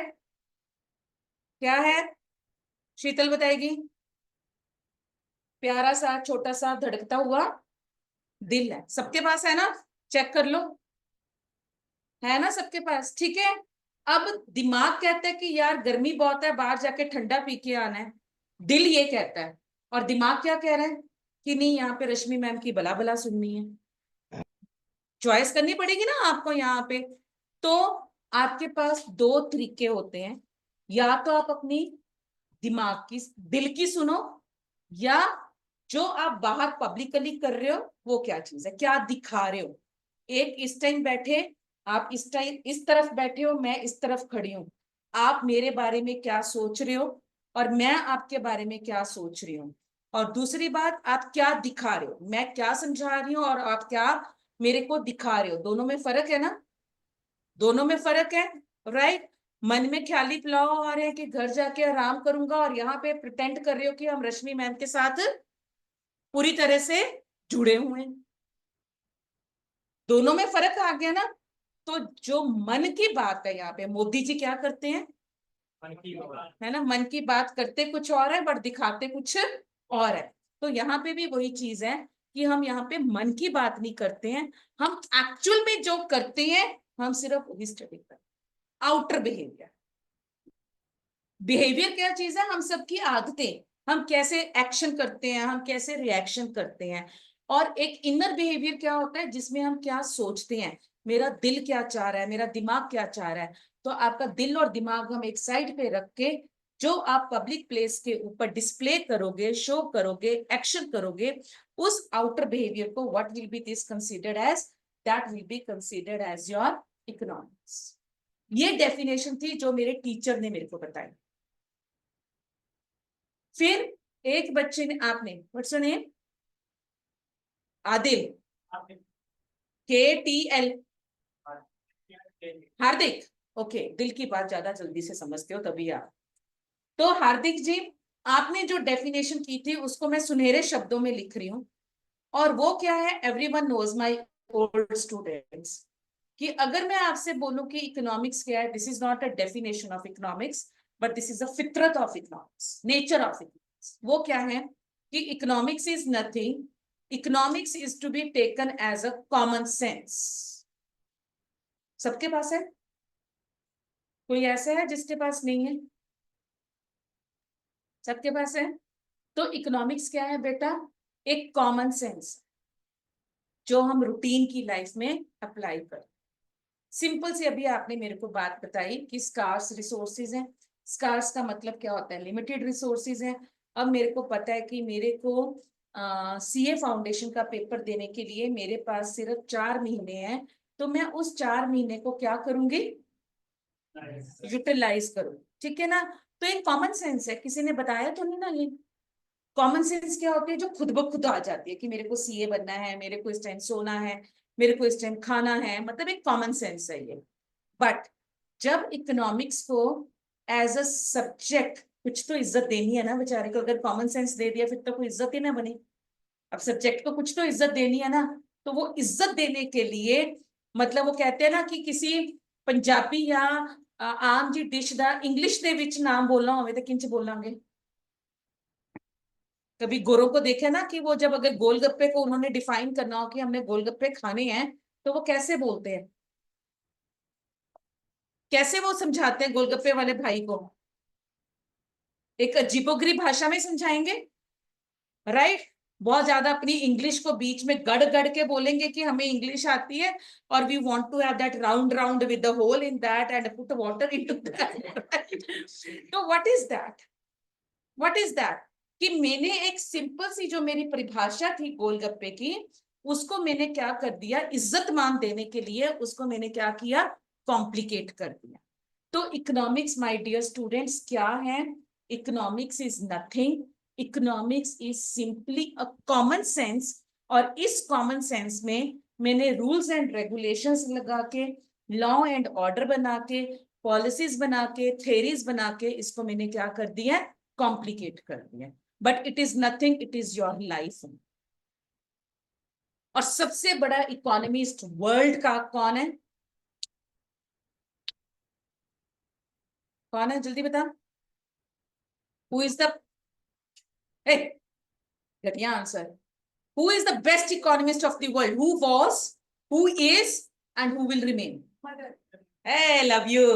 क्या है? शीतल बताएगी। प्यारा सा छोटा सा धड़कता हुआ दिल है, सबके पास है ना? चेक कर लो, है ना सबके पास? ठीक है। अब दिमाग कहता है कि यार गर्मी बहुत है, बाहर जाके ठंडा पी के आना है, दिल ये कहता है। और दिमाग क्या कह रहा है? कि नहीं, यहाँ पे रश्मि मैम की भला भला सुननी है। चॉइस करनी पड़ेगी ना आपको यहाँ पे। तो आपके पास दो तरीके होते हैं, या तो आप अपनी दिमाग की, दिल की सुनो, या जो आप बाहर पब्लिकली कर रहे हो वो क्या चीज है, क्या दिखा रहे हो। एक इस टाइम बैठे, आप इस टाइम इस तरफ बैठे हो, मैं इस तरफ खड़ी हूं, आप मेरे बारे में क्या सोच रहे हो, और मैं आपके बारे में क्या सोच रही हूँ, और दूसरी बात आप क्या दिखा रहे हो, मैं क्या समझा रही हूँ और आप क्या मेरे को दिखा रहे हो, दोनों में फर्क है ना, दोनों में फर्क है, राइट। मन में ख्याली पुलाव आ रहे हैं कि घर जाके आराम करूंगा, और यहाँ पे प्रिटेंड कर रहे हो कि हम रश्मि मैम के साथ पूरी तरह से जुड़े हुए हैं, दोनों में फर्क आ गया ना। तो जो मन की बात है, यहाँ पे मोदी जी क्या करते हैं, है ना, मन की बात करते कुछ और है बट दिखाते कुछ और है। तो यहाँ पे भी वही चीज है कि हम यहाँ पे मन की बात नहीं करते हैं, हम एक्चुअल में जो करते हैं हम सिर्फ वही स्टडी करते हैं। आउटर बिहेवियर, बिहेवियर क्या चीज है, हम सबकी आदतें, हम कैसे एक्शन करते हैं, हम कैसे रिएक्शन करते हैं। और एक इनर बिहेवियर क्या होता है, जिसमें हम क्या सोचते हैं, मेरा दिल क्या चाह रहा है, मेरा दिमाग क्या चाह रहा है। तो आपका दिल और दिमाग हम एक साइड पे रख के जो आप पब्लिक प्लेस के ऊपर डिस्प्ले करोगे, शो करोगे, एक्शन करोगे, उस आउटर बिहेवियर को what will be this considered as, that will be considered as your economics. ये डेफिनेशन थी जो मेरे टीचर ने मेरे को बताई। फिर एक बच्चे ने, आपने what's your name, Adil, KTL, Hardik, okay, दिल की बात ज्यादा जल्दी से समझते हो तभी आप। तो हार्दिक जी, आपने जो डेफिनेशन की थी उसको मैं सुनहरे शब्दों में लिख रही हूं, और वो क्या है, everyone knows, my old students, कि अगर मैं आपसे बोलूं कि इकोनॉमिक्स क्या है, this is not a definition of economics but this is a फितरत of economics, nature of economics. वो क्या है कि economics is nothing, economics is to be taken as a common sense. सबके पास है, कोई ऐसा है जिसके पास नहीं है, सबके पास है। तो इकोनॉमिक्स क्या है बेटा, एक कॉमन सेंस जो हम रूटीन की लाइफ में अप्लाई कर। सिंपल सी अभी आपने मेरे को बात बताई कि स्कार्स रिसोर्सेज हैं, स्कार्स का मतलब क्या होता है, लिमिटेड रिसोर्सेज हैं। अब मेरे को पता है कि मेरे को CA फाउंडेशन का पेपर देने के लिए मेरे पास सिर्फ 4 महीने हैं, तो मैं उस 4 महीने को क्या करूंगी, यूटिलाइज करूँ, ठीक है ना। तो एक कॉमन सेंस है, किसी ने बताया तो नहीं ना, ये कॉमन सेंस क्या होती है जो खुद ब खुद आ जाती है कि मेरे को CA बनना है, मेरे को इस टाइम सोना है, मेरे को इस टाइम खाना है, मतलब एक कॉमन सेंस है ये। बट जब इकोनॉमिक्स को एज अ सब्जेक्ट, कुछ तो इज्जत देनी है ना बेचारे को, अगर कॉमन सेंस दे दिया फिर तो कोई इज्जत ही ना बनी। अब सब्जेक्ट को कुछ तो इज्जत देनी है ना, तो वो इज्जत देने के लिए, मतलब वो कहते हैं ना कि किसी पंजाबी या आम जी डिश का इंग्लिश ਦੇ ਵਿੱਚ नाम बोलना होवे तो किंच बोलांगे। कभी गोरों को देखे ना कि वो जब अगर गोलगप्पे को उन्होंने डिफाइन करना हो कि हमने गोलगप्पे खाने हैं, तो वो कैसे बोलते हैं, कैसे वो समझाते हैं गोलगप्पे वाले भाई को, एक अजीबोगरीब भाषा में समझाएंगे, राइट। बहुत ज्यादा अपनी इंग्लिश को बीच में गड़ गड़ के बोलेंगे कि हमें इंग्लिश आती है और we want to have that round round with the hole in that and put water into that. तो व्हाट इज दैट कि मैंने एक सिंपल सी जो मेरी परिभाषा थी गोलगप्पे की, उसको मैंने क्या कर दिया, इज्जत मान देने के लिए उसको मैंने क्या किया, कॉम्प्लिकेट कर दिया। तो इकोनॉमिक्स माय डियर स्टूडेंट्स क्या है, economics is nothing, economics is simply a common sense. और इस कॉमन सेंस में मैंने रूल्स एंड रेगुलेशंस लगा के, लॉ एंड ऑर्डर बना के, पॉलिसीज बना के, थेरीज बना के इसको मैंने क्या कर दिया, कॉम्प्लिकेट कर दिया। But it is nothing, it is your life. और सबसे बड़ा इकोनॉमिस्ट वर्ल्ड का कौन है, कौन है, जल्दी बता। हु इज द, घटिया answer, who is the best economist of the world, who was, who is and who will remain? Mother. Hey, love you.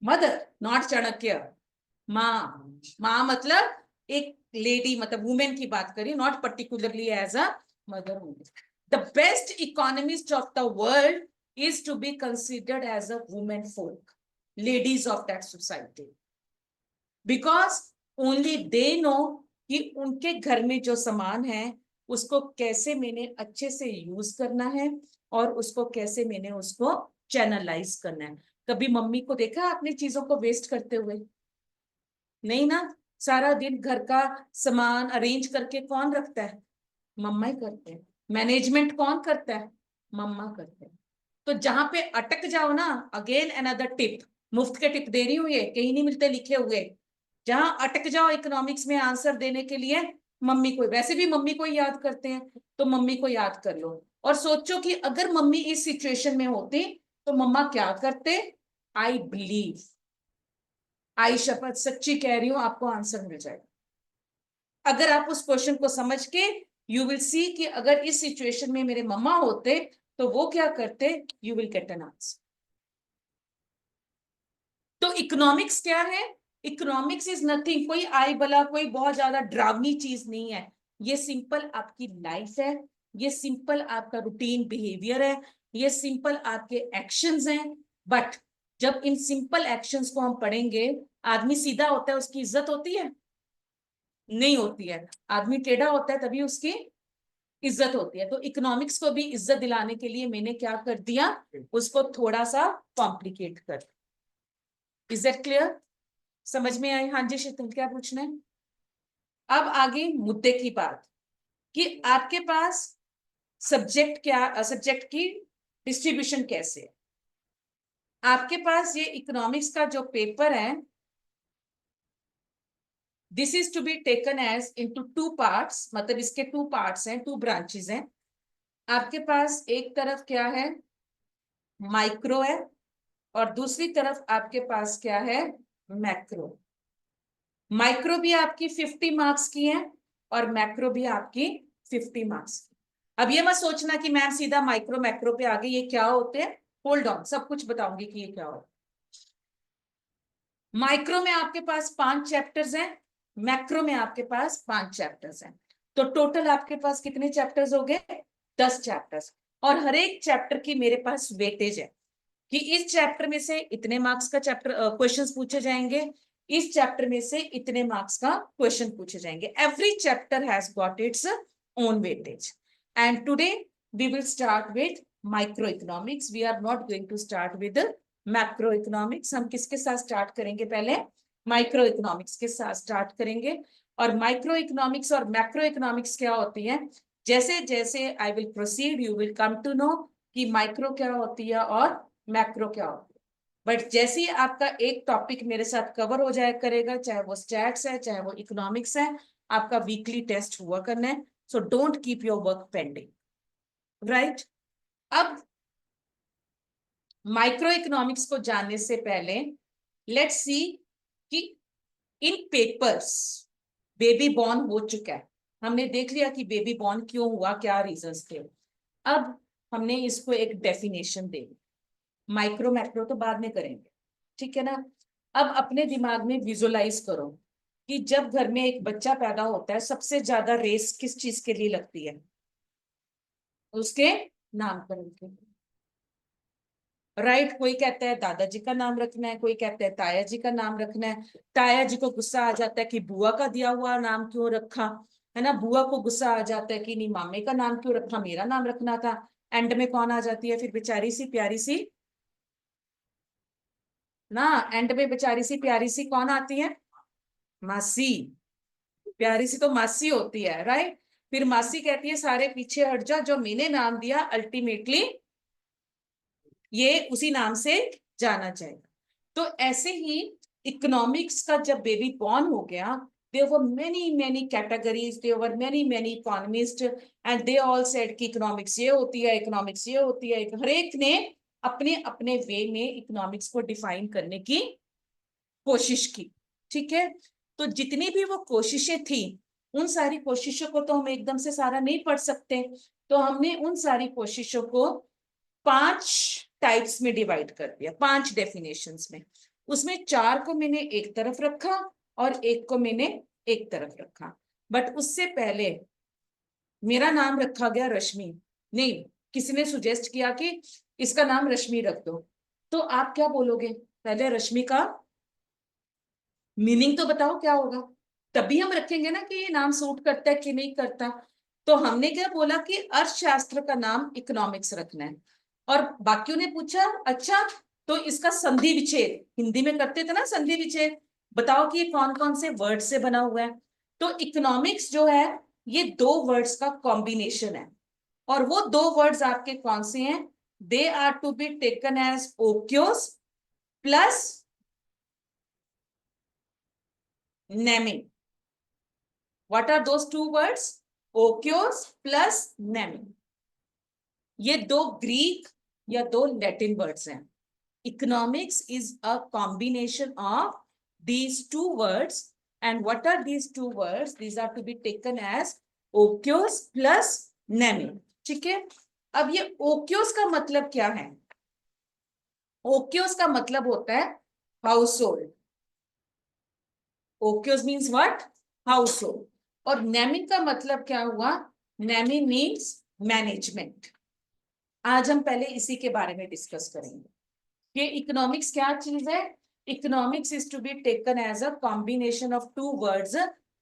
Mother, not Chanakya. माँ मतलब एक लेडी, मतलब वुमेन की बात करी, not particularly as a mother women. The best economist of the world is to be considered as a woman folk, ladies of that society, because only they know कि उनके घर में जो सामान है उसको कैसे मैंने अच्छे से यूज करना है और उसको कैसे मैंने उसको चैनलाइज करना है। कभी मम्मी को देखा आपने चीजों को वेस्ट करते हुए, नहीं ना, सारा दिन घर का सामान अरेंज करके कौन रखता है? मम्मा ही करते हैं। मैनेजमेंट कौन करता है? मम्मा करते हैं। तो जहां पे अटक जाओ ना, अगेन अनदर टिप, मुफ्त के टिप दे रही हूँ, ये कहीं नहीं मिलते लिखे हुए। जहां अटक जाओ इकोनॉमिक्स में आंसर देने के लिए, मम्मी को, वैसे भी मम्मी को याद करते हैं, तो मम्मी को याद कर लो और सोचो कि अगर मम्मी इस सिचुएशन में होती तो मम्मा क्या करते। आई बिलीव, आई शपथ सच्ची कह रही हूं, आपको आंसर मिल जाएगा अगर आप उस क्वेश्चन को समझ के, यू विल सी कि अगर इस सिचुएशन में मेरे मम्मा होते तो वो क्या करते, you will get an answer. तो इकोनॉमिक्स क्या है? इकोनॉमिक्स इज नथिंग, कोई आई बला, कोई बहुत ज्यादा डरावनी चीज नहीं है। ये सिंपल आपकी लाइफ है, ये सिंपल आपका रूटीन बिहेवियर है, ये सिंपल आपके एक्शंस हैं। बट जब इन सिंपल एक्शंस को हम पढ़ेंगे, आदमी सीधा होता है उसकी इज्जत होती है? नहीं होती है। आदमी टेढ़ा होता है तभी उसकी इज्जत होती है। तो इकोनॉमिक्स को भी इज्जत दिलाने के लिए मैंने क्या कर दिया, उसको थोड़ा सा कॉम्प्लिकेट कर। Is that clear? समझ में आई? हाँ जी शीतल, क्या पूछना है? अब आगे मुद्दे की बात, कि आपके पास सब्जेक्ट क्या, सब्जेक्ट की डिस्ट्रीब्यूशन कैसे है। आपके पास ये इकोनॉमिक्स का जो पेपर है, this is to be taken as into two parts, मतलब इसके टू पार्ट्स हैं, टू ब्रांचेस हैं। आपके पास एक तरफ क्या है, माइक्रो है, और दूसरी तरफ आपके पास क्या है, मैक्रो। माइक्रो भी आपकी 50 मार्क्स की है और मैक्रो भी आपकी 50 मार्क्स की। अब ये मत सोचना कि मैम सीधा माइक्रो मैक्रो पे आ गए, ये क्या होते हैं, होल्ड ऑन, सब कुछ बताऊंगी कि ये क्या होता है। माइक्रो में आपके पास 5 चैप्टर्स हैं, मैक्रो में आपके पास 5 चैप्टर्स हैं। तो टोटल आपके पास कितने चैप्टर्स हो गए, 10 चैप्टर्स। और हर एक चैप्टर की मेरे पास वेटेज है कि इस चैप्टर में से इतने मार्क्स का चैप्टर क्वेश्चंस पूछे जाएंगे, इस चैप्टर में से इतने मार्क्स का क्वेश्चन पूछे जाएंगे। Every chapter has got its own weightage. And today we will start with micro economics, we are not going to start with macro economics. हम किसके साथ स्टार्ट करेंगे, पहले माइक्रो इकोनॉमिक्स के साथ स्टार्ट करेंगे। और माइक्रो इकोनॉमिक्स और मैक्रो इकोनॉमिक्स क्या होती है, जैसे जैसे I will proceed you will come to know कि माइक्रो क्या होती है और मैक्रो क्या होती है। बट जैसे ही आपका एक टॉपिक मेरे साथ कवर हो जाया करेगा, चाहे वो स्टैट्स है चाहे वो इकोनॉमिक्स है, आपका वीकली टेस्ट हुआ करना है। So don't keep your work pending, right? अब माइक्रो इकोनॉमिक्स को जानने से पहले लेट्स सी कि इन पेपर्स बेबी बॉर्न हो चुका है, हमने देख लिया कि बेबी बॉर्न क्यों हुआ, क्या रीजंस थे। अब हमने इसको एक डेफिनेशन दे, माइक्रो मैक्रो तो बाद में करेंगे, ठीक है ना। अब अपने दिमाग में विजुअलाइज करो कि जब घर में एक बच्चा पैदा होता है, सबसे ज्यादा रेस किस चीज के लिए लगती है, उसके नामकरण के लिए, राइट? कोई कहता है दादाजी का नाम रखना है, कोई कहता है ताया जी का नाम रखना है। ताया जी को गुस्सा आ जाता है कि बुआ का दिया हुआ नाम क्यों रखा, है ना। बुआ को गुस्सा आ जाता है कि नहीं मामे का नाम क्यों रखा, मेरा नाम रखना था। एंड में कौन आ जाती है फिर, बेचारी सी प्यारी सी ना, एंड में बेचारी सी प्यारी सी कौन आती है, मासी। प्यारी सी तो मासी होती है, राइट? फिर मासी कहती है सारे पीछे हट जा, जो मैंने नाम दिया अल्टीमेटली ये उसी नाम से जाना जाएगा। तो ऐसे ही इकोनॉमिक्स का जब बेबी बॉर्न हो गया, there were many categories, there were many economists and they all said कि इकोनॉमिक्स ये होती है, इकोनॉमिक्स ये होती है। हर एक ने अपने अपने वे में इकोनॉमिक्स को डिफाइन करने की कोशिश की, ठीक है। तो जितनी भी वो कोशिशें थी, उन सारी कोशिशों को तो हम एकदम से सारा नहीं पढ़ सकते, तो हमने उन सारी कोशिशों को 5 टाइप्स में डिवाइड कर दिया, 5 डेफिनेशंस में। उसमें 4 को मैंने एक तरफ रखा और एक को मैंने एक तरफ रखा। बट उससे पहले मेरा नाम रखा गया रश्मि, नहीं, किसी ने सुजेस्ट किया कि इसका नाम रश्मि रख दो। तो आप क्या बोलोगे, पहले रश्मि का मीनिंग तो बताओ क्या होगा, तभी हम रखेंगे ना कि ये नाम सूट करता है कि नहीं करता। तो हमने क्या बोला कि अर्थशास्त्र का नाम इकोनॉमिक्स रखना है। और बाकियों ने पूछा अच्छा तो इसका संधि विच्छेद, हिंदी में करते थे ना संधि विच्छेद, बताओ कि ये कौन कौन से वर्ड से बना हुआ है। तो इकोनॉमिक्स जो है ये दो वर्ड्स का कॉम्बिनेशन है, और वो दो वर्ड्स आपके कौन से हैं? They are to be taken as ओक्योस प्लस नेमिंग। What are those two words? ओक्योस प्लस नेमिंग। ये दो ग्रीक या दो लैटिन वर्ड्स हैं। Economics is a combination of these two words, and what are these two words? These are to be taken as okios plus nemi. ठीक है, अब ये okios का मतलब क्या है? okios का मतलब होता है household. okios means what? household. और nemi का मतलब क्या हुआ? nemi means management. आज हम पहले इसी के बारे में डिस्कस करेंगे। ये इकोनॉमिक्स क्या चीज है? Economics is to be taken as a combination of two words,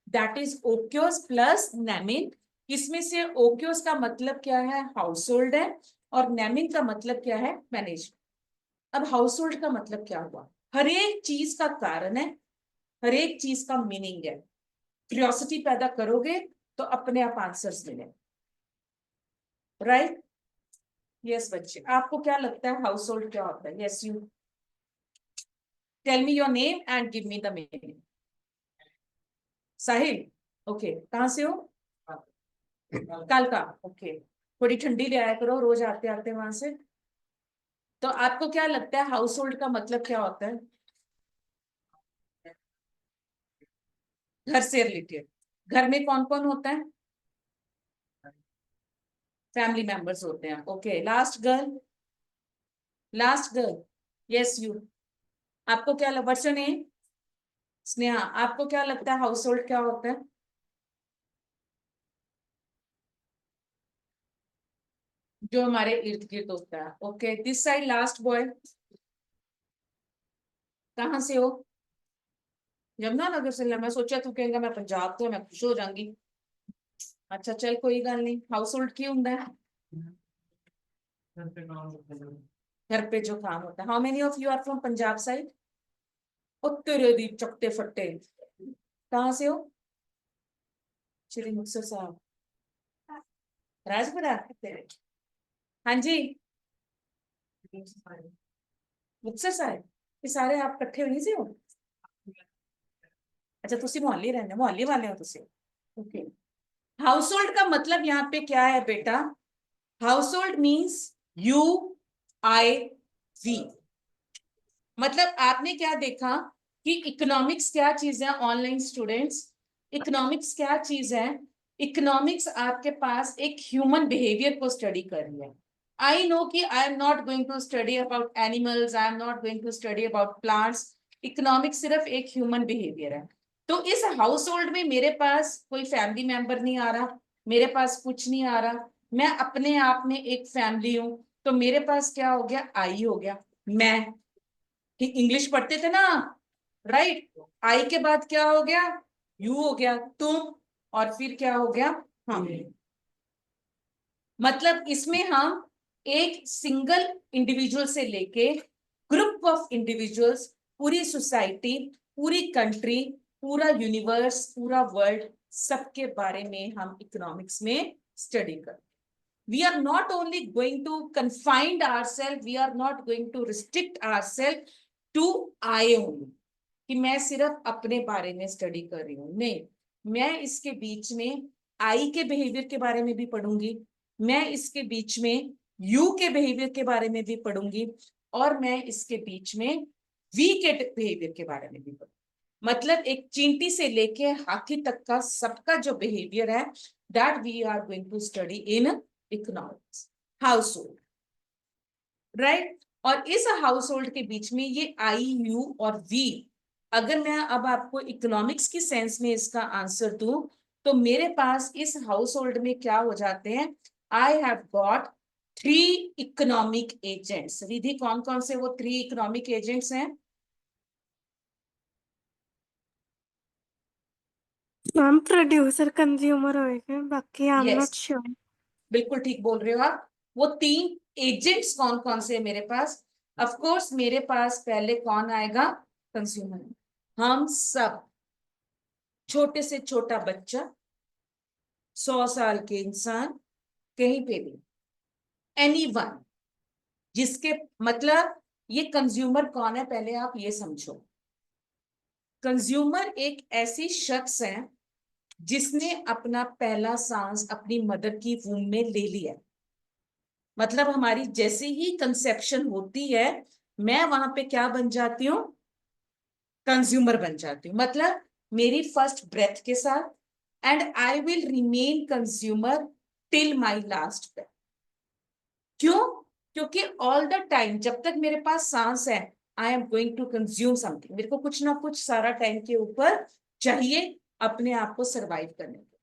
that is okios plus naming. इसमें से okios का मतलब क्या है? हाउसहोल्ड है, और naming का मतलब क्या है? मैनेजमेंट। अब हाउसहोल्ड का मतलब क्या हुआ? हर एक चीज का कारण है, हर एक चीज का मीनिंग है। क्यूरियोसिटी पैदा करोगे तो अपने आप आंसर्स मिले, राइट? यस बच्चे, आपको क्या लगता है हाउसहोल्ड क्या होता है? Yes you tell me your name and give me the meaning. Sahil, okay, कहाँ से हो? कालका, ओके। थोड़ी ठंडी ले आया करो रोज आते आते वहां से। तो आपको क्या लगता है हाउस होल्ड का मतलब क्या होता है? घर से रिलेटेड। घर में कौन कौन होता है? फैमिली मेंबर्स होते हैं, okay. Last girl, last girl, yes you. आपको क्या लग, व्हाट्स योर नेम? स्नेहा, आपको क्या लगता है हाउस होल्ड क्या होता है? जो हमारे इर्द गिर्द होता है, okay. This side last boy, कहाँ से हो? यमुनानगर से। मैं सोचा तू कहेगा मैं पंजाब तो, मैं खुश हो जाऊंगी। अच्छा चल कोई गल नहीं। हाउस होल्ड की हुंदा है? घर पे जो काम होता है। How many of you are from Punjab side? तेरे दी चकते फट्टे, कहाँ से हो? श्री मुक्तसर साहब, राजपुरा तेरे। हाँ जी, मुक्तसर साहब। ये सारे आप इकट्ठे हुए से हो? अच्छा तुसी मोहाली रहने, मोहाली वाले हो तुसी, ओके। हाउस होल्ड का मतलब यहाँ पे क्या है बेटा? Household means you I we. मतलब आपने क्या देखा कि इकोनॉमिक्स क्या चीज है? ऑनलाइन स्टूडेंट्स, इकोनॉमिक्स क्या चीज है? इकोनॉमिक्स आपके पास एक ह्यूमन बिहेवियर को स्टडी कर रही है। आई नो कि I am not going to study about animals, I am not going to study about plants. Economics सिर्फ एक ह्यूमन बिहेवियर है। तो इस हाउस होल्ड में मेरे पास कोई फैमिली मेंबर नहीं आ रहा, मेरे पास कुछ नहीं आ रहा, मैं अपने आप में एक फैमिली हूं। तो मेरे पास क्या हो गया? आई हो गया, मैं। कि इंग्लिश पढ़ते थे ना, राइट? आई के बाद क्या हो गया? यू हो गया, तुम। और फिर क्या हो गया? हम। मतलब इसमें हम एक सिंगल इंडिविजुअल से लेके ग्रुप ऑफ इंडिविजुअल्स, पूरी सोसाइटी, पूरी कंट्री, पूरा यूनिवर्स, पूरा वर्ल्ड, सबके बारे में हम इकोनॉमिक्स में स्टडी करते। We are not only going to confine ourselves, we are not going to restrict ourselves to I only, कि मैं सिर्फ अपने बारे में स्टडी कर रही हूँ। नहीं, मैं इसके बीच में आई के बिहेवियर के बारे में भी पढ़ूंगी, मैं इसके बीच में यू के बिहेवियर के बारे में भी पढ़ूंगी, और मैं इसके बीच में वी के बिहेवियर के बारे में भी पढ़ूंगी। मतलब एक चींटी से लेके हाथी तक का सबका जो बिहेवियर है, that we are going to study in economics. Household, right? और इस हाउस होल्ड के बीच में ये आई, यू और वी, अगर मैं अब आपको इकोनॉमिक्स की सेंस में इसका आंसर दूं, तो मेरे पास इस हाउस होल्ड में क्या हो जाते हैं? I have got 3 economic agents. Ridhi, कौन कौन से वो 3 इकोनॉमिक एजेंट्स हैं? मैम प्रोड्यूसर कंज्यूमर होएगा, बाकी I am yes, not sure. बिल्कुल ठीक बोल रहे हो आप। वो 3 एजेंट्स कौन कौन से है मेरे पास? ऑफ कोर्स मेरे पास पहले कौन आएगा? कंज्यूमर। हम सब, छोटे से छोटा बच्चा, 100 साल के इंसान, कहीं पे भी, एनीवन, जिसके मतलब ये कंज्यूमर कौन है, पहले आप ये समझो। कंज्यूमर एक ऐसी शख्स है जिसने अपना पहला सांस अपनी मदर की वूम में ले लिया। मतलब हमारी जैसे ही कंसेप्शन होती है, मैं वहां पे क्या बन जाती हूँ, कंज्यूमर बन जाती हूँ। मतलब मेरी फर्स्ट ब्रेथ के साथ, and I will remain consumer till my last breath. क्यों? क्योंकि ऑल द टाइम जब तक मेरे पास सांस है, I am going to consume something. मेरे को कुछ ना कुछ सारा टाइम के ऊपर चाहिए अपने आप को सरवाइव करने के।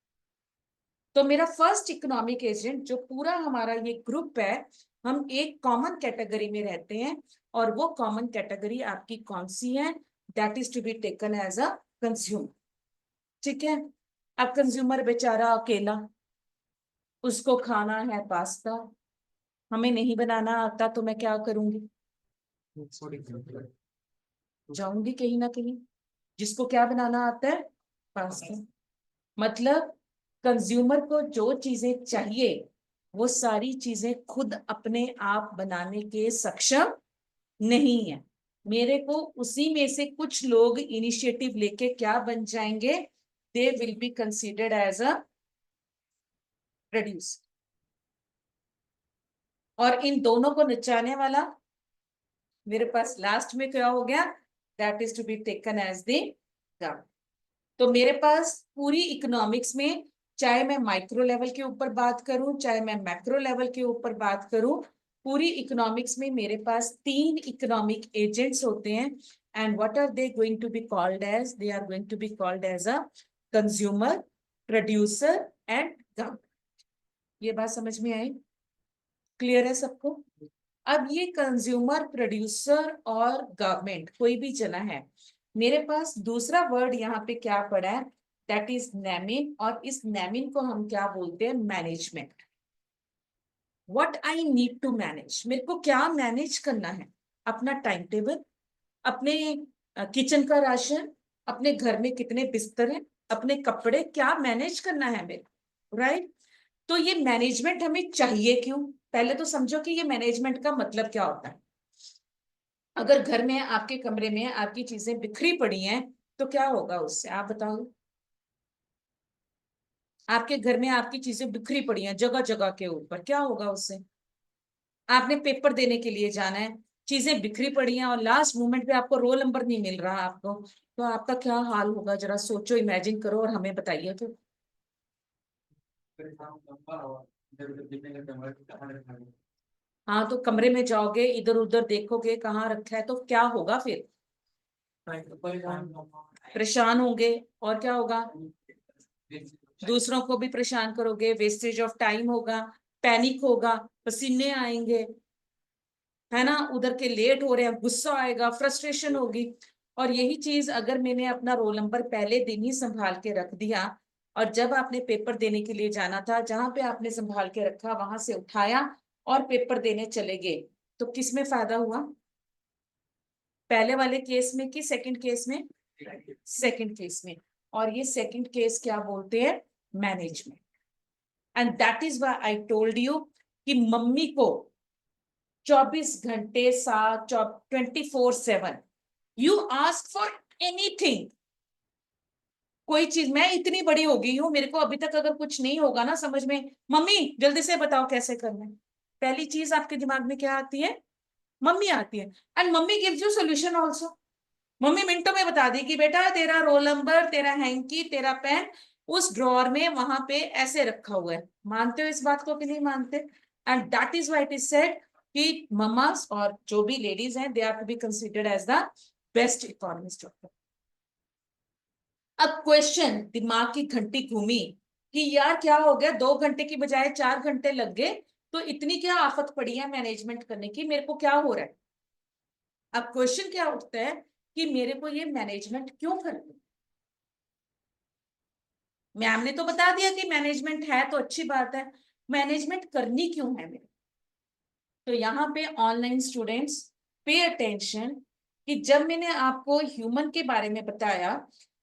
तो मेरा फर्स्ट इकोनॉमिक एजेंट, जो पूरा हमारा ये ग्रुप है, हम एक कॉमन कैटेगरी में रहते हैं, और वो कॉमन कैटेगरी आपकी कौन सी है? That is to be taken as a consumer. ठीक है। अब कंज्यूमर बेचारा अकेला, उसको खाना है पास्ता, हमें नहीं बनाना आता, तो मैं क्या करूंगी? जाऊंगी कहीं ना कहीं जिसको क्या बनाना आता है, पास्ता। मतलब कंज्यूमर को जो चीजें चाहिए वो सारी चीजें खुद अपने आप बनाने के सक्षम नहीं है। मेरे को उसी में से कुछ लोग इनिशिएटिव लेके क्या बन जाएंगे, they will be considered as a producer. और इन दोनों को नचाने वाला मेरे पास लास्ट में क्या हो गया, that is to be taken as the government. तो मेरे पास पूरी इकोनॉमिक्स में, चाहे मैं माइक्रो लेवल के ऊपर बात करूं, चाहे मैं मैक्रो लेवल के ऊपर बात करूं, पूरी इकोनॉमिक्स में मेरे पास 3 इकोनॉमिक एजेंट्स होते हैं। And what are they going to be called as? They are going to be called as a consumer, producer and government. ये बात समझ में आई? क्लियर है सबको? अब ये कंज्यूमर, प्रोड्यूसर और गवर्नमेंट कोई भी जना है, मेरे पास दूसरा वर्ड यहाँ पे क्या पड़ा है, दैट इज नेमिन। और इस नेमिन को हम क्या बोलते हैं? Management. What I need to manage, मेरे को क्या मैनेज करना है? अपना टाइम टेबल, अपने किचन का राशन, अपने घर में कितने बिस्तर हैं, अपने कपड़े, क्या मैनेज करना है मेरे, राइट? तो ये मैनेजमेंट हमें चाहिए क्यों? पहले तो समझो कि ये मैनेजमेंट का मतलब क्या होता है। अगर घर में, आपके कमरे में आपकी चीजें बिखरी पड़ी हैं, तो क्या होगा उससे, आप बताओ। आपके घर में आपकी चीजें बिखरी पड़ी हैं जगह जगह के ऊपर, क्या होगा उससे? आपने पेपर देने के लिए जाना है, चीजें बिखरी पड़ी हैं, और लास्ट मोमेंट पे आपको रोल नंबर नहीं मिल रहा आपको, तो आपका क्या हाल होगा? जरा सोचो, इमेजिन करो और हमें बताइए। तो हाँ, तो कमरे में जाओगे, इधर उधर देखोगे कहाँ रखा है, तो क्या होगा फिर? परेशान होंगे। और क्या होगा? दूसरों को भी परेशान करोगे, वेस्टेज ऑफ टाइम होगा, पैनिक होगा, पसीने आएंगे, है ना, उधर के लेट हो रहे हैं, गुस्सा आएगा, फ्रस्ट्रेशन होगी। और यही चीज अगर मैंने अपना रोल नंबर पहले दिन ही संभाल के रख दिया, और जब आपने पेपर देने के लिए जाना था, जहां पे आपने संभाल के रखा वहां से उठाया और पेपर देने चले गए, तो किस में फायदा हुआ? पहले वाले केस में कि सेकंड केस में? सेकंड केस में। और ये सेकंड केस क्या बोलते हैं? Management. And that is why I told you कि मम्मी को 24 घंटे 24/7 यू आस्क फॉर एनीथिंग। कोई चीज, मैं इतनी बड़ी हो गई हूं, मेरे को अभी तक अगर कुछ नहीं होगा ना समझ में, मम्मी जल्दी से बताओ कैसे करना है, पहली चीज आपके दिमाग में क्या आती है? मम्मी आती है। And mummy gives you solution also. Mummy मिनटों में बता दी कि बेटा तेरा रोल नंबर, तेरा हैंकी, तेरा पेन उस ड्रॉर में वहां पे ऐसे रखा हुआ है। मानते हो इस बात को कि नहीं मानते? And that is why it is said कि ममास और जो भी लेडीज हैं, they are to be considered as the best economist. अब क्वेश्चन, दिमाग की घंटी घूमी कि यार क्या हो गया, 2 घंटे की बजाय 4 घंटे लग गए, तो इतनी क्या आफत पड़ी है मैनेजमेंट करने की, मेरे को क्या हो रहा है? अब क्वेश्चन क्या उठता है कि मेरे को ये मैनेजमेंट क्यों करनी? मैम ने तो बता दिया कि मैनेजमेंट है तो अच्छी बात है, मैनेजमेंट करनी क्यों है मेरे? तो यहाँ पे ऑनलाइन स्टूडेंट्स पे अटेंशन, कि जब मैंने आपको ह्यूमन के बारे में बताया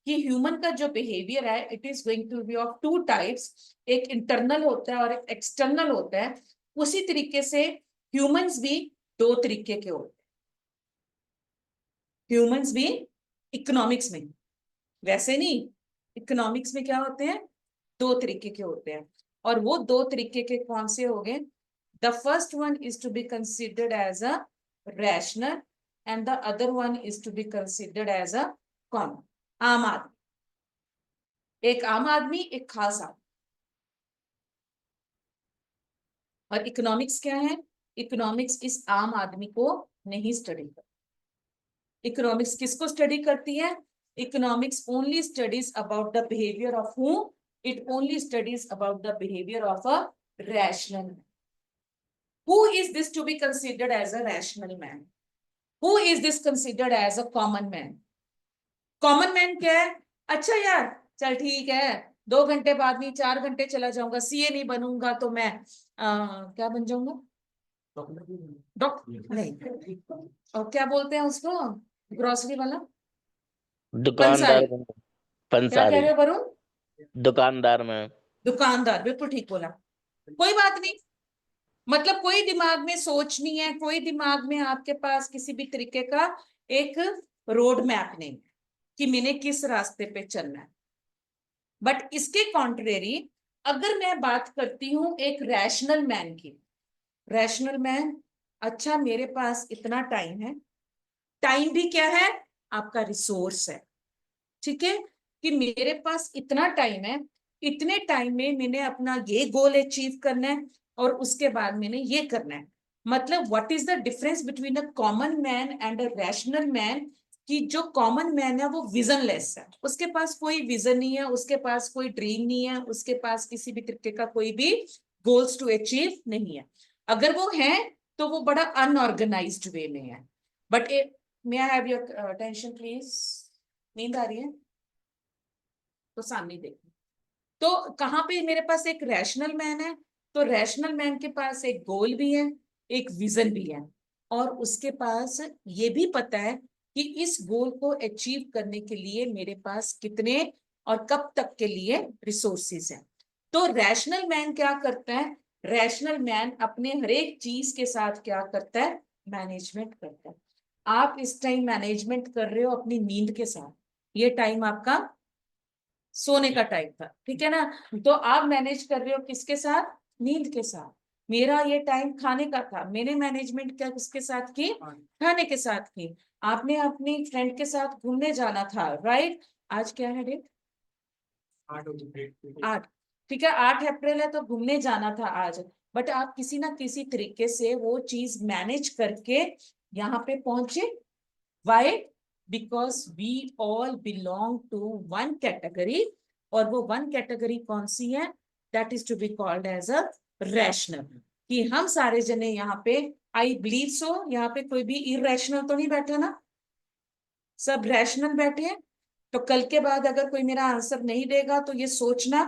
कि ह्यूमन का जो बिहेवियर है it is going to be of two types, एक इंटरनल होता है और एक एक्सटर्नल होता है, उसी तरीके से ह्यूमंस भी दो तरीके के होते हैं। ह्यूमंस भी इकोनॉमिक्स में, वैसे नहीं, इकोनॉमिक्स में क्या होते हैं, दो तरीके के होते हैं। और वो दो तरीके के कौन से हो गए? The first one is to be considered as a rational and the other one is to be considered as a common. आम आदमी, एक आम आदमी, एक खास आदमी। और इकोनॉमिक्स क्या है? इकोनॉमिक्स इस आम आदमी को नहीं स्टडी करती। इकोनॉमिक्स किसको स्टडी करती है? Economics only studies about the behaviour of who? It only studies about the behaviour of a rational man. Who is this to be considered as a rational man? Who is this considered as a common man? Common man क्या है? अच्छा यार, चल ठीक है, 2 घंटे बाद नहीं 4 घंटे चला जाऊंगा, सीए नहीं बनूंगा तो मैं क्या बन जाऊंगा? डॉक्टर नहीं, और क्या बोलते हैं उसको, ग्रोसरी वाला, दुकानदार पंसारी। में। क्या कह पंसारी। रहे हो वरुण? दुकानदार में। दुकानदार, बिल्कुल ठीक बोला। कोई बात नहीं, मतलब कोई दिमाग में सोच नहीं है, कोई दिमाग में आपके पास किसी भी तरीके का एक रोड मैप नहीं है कि मैंने किस रास्ते पे चलना है। बट इसके कॉन्ट्रेरी अगर मैं बात करती हूं एक रैशनल मैन की, रैशनल मैन, अच्छा मेरे पास इतना टाइम है, टाइम भी क्या है? आपका रिसोर्स है, ठीक है, कि मेरे पास इतना टाइम है, इतने टाइम में मैंने अपना ये गोल अचीव करना है और उसके बाद मैंने ये करना है। मतलब what is the difference between a common man and a rational man? कि जो कॉमन मैन है वो विजनलेस है, उसके पास कोई विजन नहीं है, उसके पास कोई ड्रीम नहीं है, उसके पास किसी भी तरीके का कोई भी गोल्स टू अचीव नहीं है। अगर वो है तो वो बड़ा अनऑर्गेनाइज्ड वे में है। But may I have your attention please? नींद आ रही है तो सामने देखो। तो कहाँ पे मेरे पास एक रैशनल मैन है, तो रैशनल मैन के पास एक गोल भी है, एक विजन भी है, और उसके पास ये भी पता है कि इस गोल को अचीव करने के लिए मेरे पास कितने और कब तक के लिए रिसोर्सेज हैं। तो रैशनल मैन क्या करता है? रैशनल मैन अपने हर एक चीज के साथ क्या करता है? मैनेजमेंट करता है। आप इस टाइम मैनेजमेंट कर रहे हो अपनी नींद के साथ, ये टाइम आपका सोने का टाइम था, ठीक है ना? तो आप मैनेज कर रहे हो किसके साथ? नींद के साथ। मेरा ये टाइम खाने का था, मैंने मैनेजमेंट क्या किसके साथ की? खाने के साथ की। आपने अपनी फ्रेंड के साथ घूमने जाना था, राइट? आज क्या है डेट? 8, ठीक है, 8 अप्रैल है, तो घूमने जाना था आज। बट आप किसी ना किसी तरीके से वो चीज मैनेज करके यहाँ पे पहुंचे। Why? Because we all belong to one category, और वो वन कैटेगरी कौन सी है? That is to be called as a rational. कि हम सारे जने यहाँ पे, आई बिलीव सो, यहाँ पे कोई भी इरेशनल तो नहीं बैठा ना, सब रैशनल बैठे हैं। तो कल के बाद अगर कोई मेरा आंसर नहीं देगा तो ये सोचना,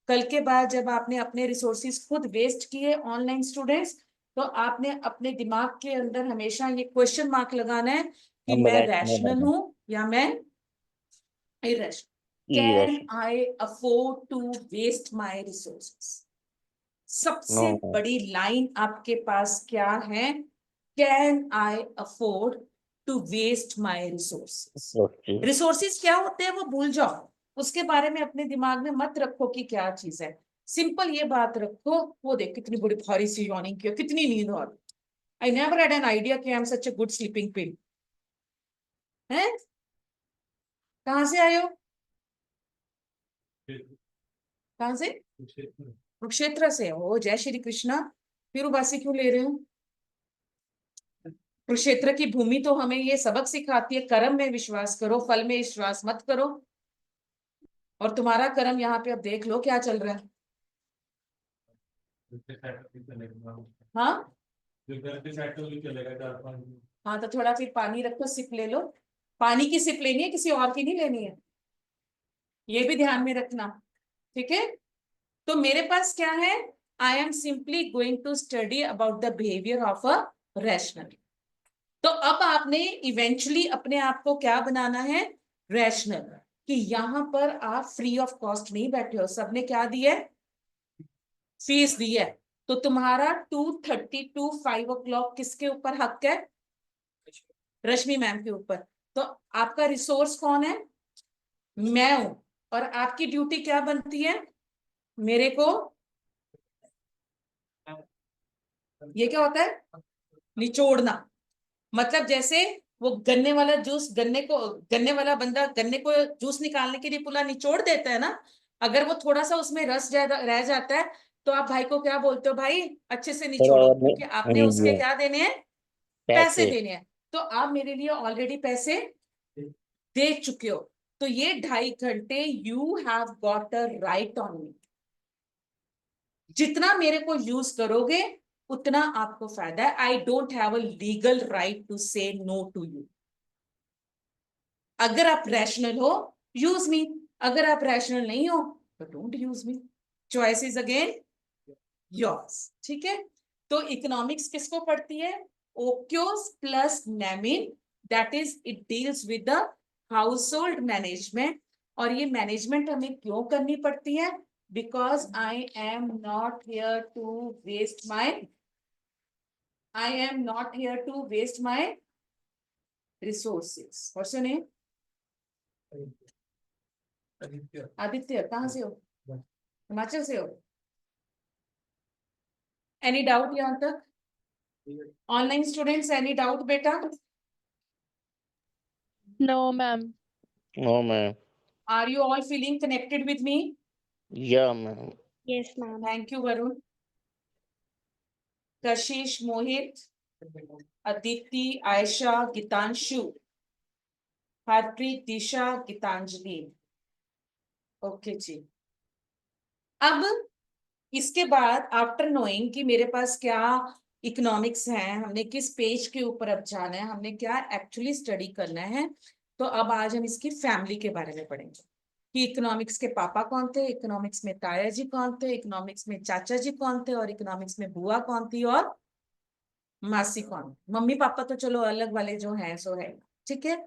कल के बाद जब आपने अपने रिसोर्सेज खुद वेस्ट किए ऑनलाइन स्टूडेंट्स, तो आपने अपने दिमाग के अंदर हमेशा ये क्वेश्चन मार्क लगाना है कि हम मैं रैशनल रैशनल हैं। हूं या मैं irrational. Can irrational. I afford to waste my resources? सबसे नो। बड़ी लाइन आपके पास क्या है? Can I afford to waste my resources? Okay. Resources क्या होते हैं वो भूल जाओ, उसके बारे में अपने दिमाग में मत रखो कि क्या चीज है। सिंपल ये बात रखो, वो देख कितनी बड़ी भारी सी यॉर्निंग की, कितनी नींद आ रही। I never had an idea कि I am such a good sleeping pill. है? कहाँ से आए हो? कहाँ से? कुरुक्षेत्र से हो? जय श्री कृष्णा। फिर उबासी क्यों ले रहे हो? कुरुक्षेत्र की भूमि तो हमें ये सबक सिखाती है, कर्म में विश्वास करो, फल में विश्वास मत करो। और तुम्हारा कर्म यहाँ पे अब देख लो क्या चल रहा है। हाँ हाँ, तो थोड़ा फिर पानी रखो, सिप ले लो। पानी की सिप लेनी है, किसी और की नहीं लेनी है, ये भी ध्यान में रखना, ठीक है? तो मेरे पास क्या है? I am simply going to study about the behaviour of a rational. तो अब आपने इवेंचुअली अपने आप को क्या बनाना है, रैशनल, कि यहां पर आप फ्री ऑफ कॉस्ट नहीं बैठे हो, सबने क्या दिया है, फीस दी है। तो तुम्हारा 2:30 to 5 o'clock किसके ऊपर हक है, रश्मि मैम के ऊपर। तो आपका रिसोर्स कौन है, मैं हूं, और आपकी ड्यूटी क्या बनती है, मेरे को, ये क्या होता है, निचोड़ना। मतलब जैसे वो गन्ने वाला जूस, गन्ने वाला बंदा गन्ने को जूस निकालने के लिए पूरा निचोड़ देता है ना, अगर वो थोड़ा सा उसमें रस ज्यादा रह जाता है तो आप भाई को क्या बोलते हो, भाई अच्छे से थोड़ा निचोड़ो, और क्योंकि आपने उसके नीचे क्या देने हैं, पैसे पैसे। देने हैं। तो आप मेरे लिए ऑलरेडी पैसे दे चुके हो, तो ये 2.5 घंटे you have got a right on me. जितना मेरे को यूज करोगे उतना आपको फायदा है। I don't have a legal right to say no to you. अगर आप रैशनल हो, यूज मी, अगर आप रैशनल नहीं हो तो don't use me. Choice is again yours. ठीक है, तो इकोनॉमिक्स किसको पढ़ती है, ओक्योस प्लस नेमिन, that is it deals with the household management. और ये मैनेजमेंट हमें क्यों करनी पड़ती है, because I am not here to waste my resources. What's your name, Aditya, कहाँ से हो, हिमाचल से हो। एनी डाउट यहाँ तक, ऑनलाइन स्टूडेंट्स, एनी डाउट बेटा, No, ma'am. No ma'am. Are you all feeling connected with me. Yeah ma'am. Yes, ma'am. Thank you Varun, Kashish, Mohit, Aditi, Ayesha, Geetanshu, Harpreet, Disha, Geetanjali. Okay जी। अब इसके बाद आफ्टर नोइंग कि मेरे पास क्या इकोनॉमिक्स है, हमने किस पेज के ऊपर अब जाना है, हमने क्या एक्चुअली स्टडी करना है, तो अब आज हम इसकी फैमिली के बारे में पढ़ेंगे कि इकोनॉमिक्स के पापा कौन थे, इकोनॉमिक्स में ताया जी कौन थे, इकोनॉमिक्स में चाचा जी कौन थे, और इकोनॉमिक्स में बुआ कौन थी, और मासी कौन, मम्मी पापा तो चलो अलग वाले जो हैं सो है। ठीक है,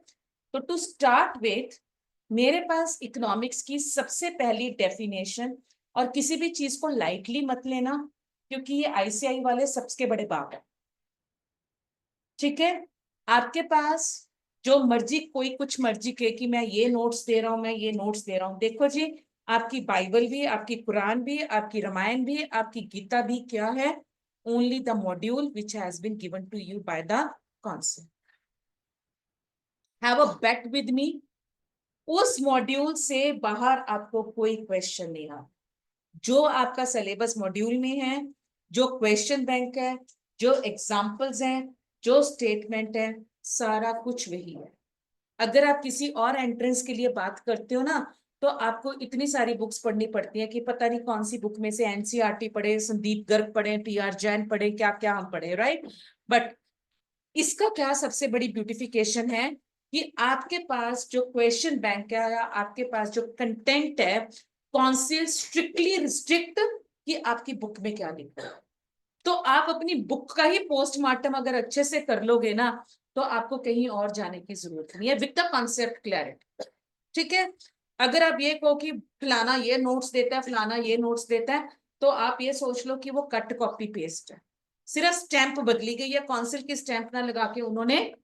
तो टू स्टार्ट विथ, मेरे पास इकोनॉमिक्स की सबसे पहली डेफिनेशन, और किसी भी चीज को लाइटली मत लेना क्योंकि ये आईसीआई वाले सबसे बड़े बाप है। ठीक है, आपके पास जो मर्जी, कोई कुछ मर्जी के कि मैं ये नोट्स दे रहा हूं, मैं ये नोट्स दे रहा हूं, देखो जी, आपकी बाइबल भी, आपकी कुरान भी, आपकी रामायण भी, आपकी गीता भी क्या है, only the module which has been given to you by the council. Have a bet with me, उस मॉड्यूल से बाहर आपको कोई क्वेश्चन नहीं आ, जो आपका सिलेबस मॉड्यूल में है, जो क्वेश्चन बैंक है, जो एग्जाम्पल्स हैं, जो स्टेटमेंट है, सारा कुछ वही है। अगर आप किसी और एंट्रेंस के लिए बात करते हो ना, तो आपको इतनी सारी बुक्स पढ़नी पड़ती है कि पता नहीं कौन सी बुक में से एनसीईआरटी पढ़े, संदीप गर्ग पढ़े, टीआर जैन पढ़े, क्या क्या हम पढ़े, राइट। बट इसका क्या सबसे बड़ी ब्यूटिफिकेशन है कि आपके पास जो क्वेश्चन बैंक है या आपके पास जो कंटेंट है, काउंसिल स्ट्रिक्टली रिस्ट्रिक्ट कि आपकी बुक में क्या लिखा है। तो आप अपनी बुक का ही पोस्टमार्टम अगर अच्छे से कर लोगे ना, तो आपको कहीं और जाने की जरूरत नहीं है, विद द कॉन्सेप्ट क्लैरिटी। ठीक है, अगर आप ये कहो कि फलाना ये नोट्स देता है, फलाना ये नोट्स देता है, तो आप ये सोच लो कि वो कट कॉपी पेस्ट है, सिर्फ स्टैंप बदली गई है, काउंसिल की स्टैंप ना लगा के उन्होंने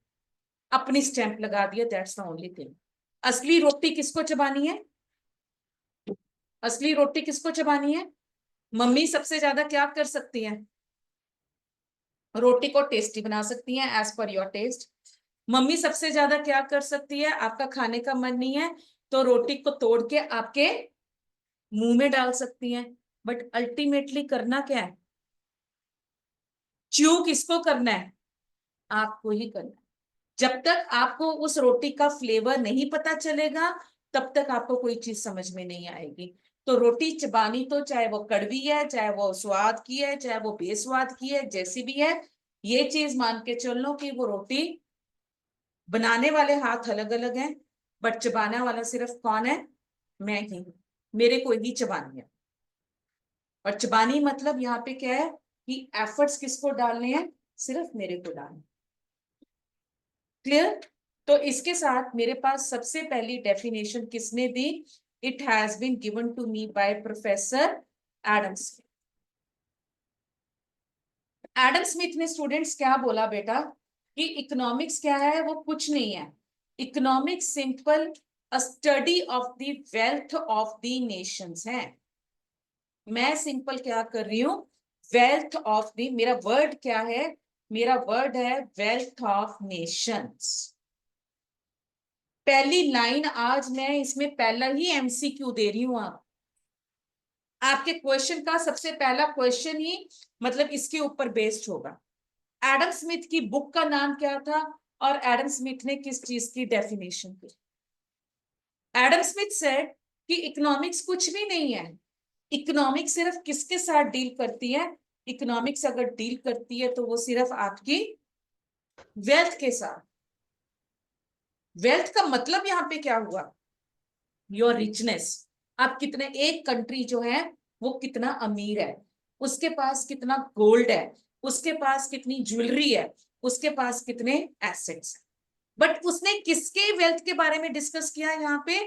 अपनी स्टैंप लगा दिया, दैट्स द ओनली थिंग। असली रोटी किसको चबानी है, असली रोटी किसको चबानी है, मम्मी सबसे ज्यादा क्या कर सकती है, रोटी को टेस्टी बना सकती हैं as per your test. Mummy सबसे ज्यादा क्या कर सकती है, आपका खाने का मन नहीं है तो रोटी को तोड़ के आपके मुंह में डाल सकती हैं। बट अल्टीमेटली करना क्या है, च्यू किसको करना है, आपको ही करना है। जब तक आपको उस रोटी का फ्लेवर नहीं पता चलेगा, तब तक आपको कोई चीज समझ में नहीं आएगी। तो रोटी चबानी तो चाहे वो कड़वी है, चाहे वो स्वाद की है, चाहे वो बेस्वाद की है, जैसी भी है, ये चीज मान के चल लो कि वो रोटी बनाने वाले हाथ अलग अलग हैं, बट चबाने वाला सिर्फ कौन है, मैं ही हूं, मेरे को ही चबानी है। और चबानी मतलब यहाँ पे क्या है कि एफर्ट्स किसको डालने हैं, सिर्फ मेरे को डालने। क्लियर? तो इसके साथ मेरे पास सबसे पहली डेफिनेशन किसने दी? It has been given to me by professor Adam Smith. Adam Smith ने स्टूडेंट्स क्या बोला बेटा कि इकोनॉमिक्स क्या है? वो कुछ नहीं है। Economics simple a study of the wealth of the Nations है। मैं सिंपल क्या कर रही हूं? वेल्थ ऑफ द, मेरा वर्ड क्या है? मेरा वर्ड है वेल्थ ऑफ नेशंस। पहली लाइन आज मैं इसमें पहला ही एमसीक्यू दे रही हूं। आपके क्वेश्चन का सबसे पहला क्वेश्चन ही मतलब इसके ऊपर बेस्ड होगा। एडम स्मिथ की बुक का नाम क्या था और एडम स्मिथ ने किस चीज की डेफिनेशन दी? एडम स्मिथ सेड कि इकोनॉमिक्स कुछ भी नहीं है। इकोनॉमिक्स सिर्फ किसके साथ डील करती है? इकोनॉमिक्स अगर डील करती है तो वो सिर्फ आपकी वेल्थ के साथ। वेल्थ का मतलब यहां पे क्या हुआ? Your richness. आप कितने, एक कंट्री जो है वो कितना अमीर है, उसके पास कितना गोल्ड है, उसके पास कितनी ज्वेलरी है, उसके पास कितने एसेट्स। बट उसने किसके वेल्थ के बारे में डिस्कस किया यहाँ पे?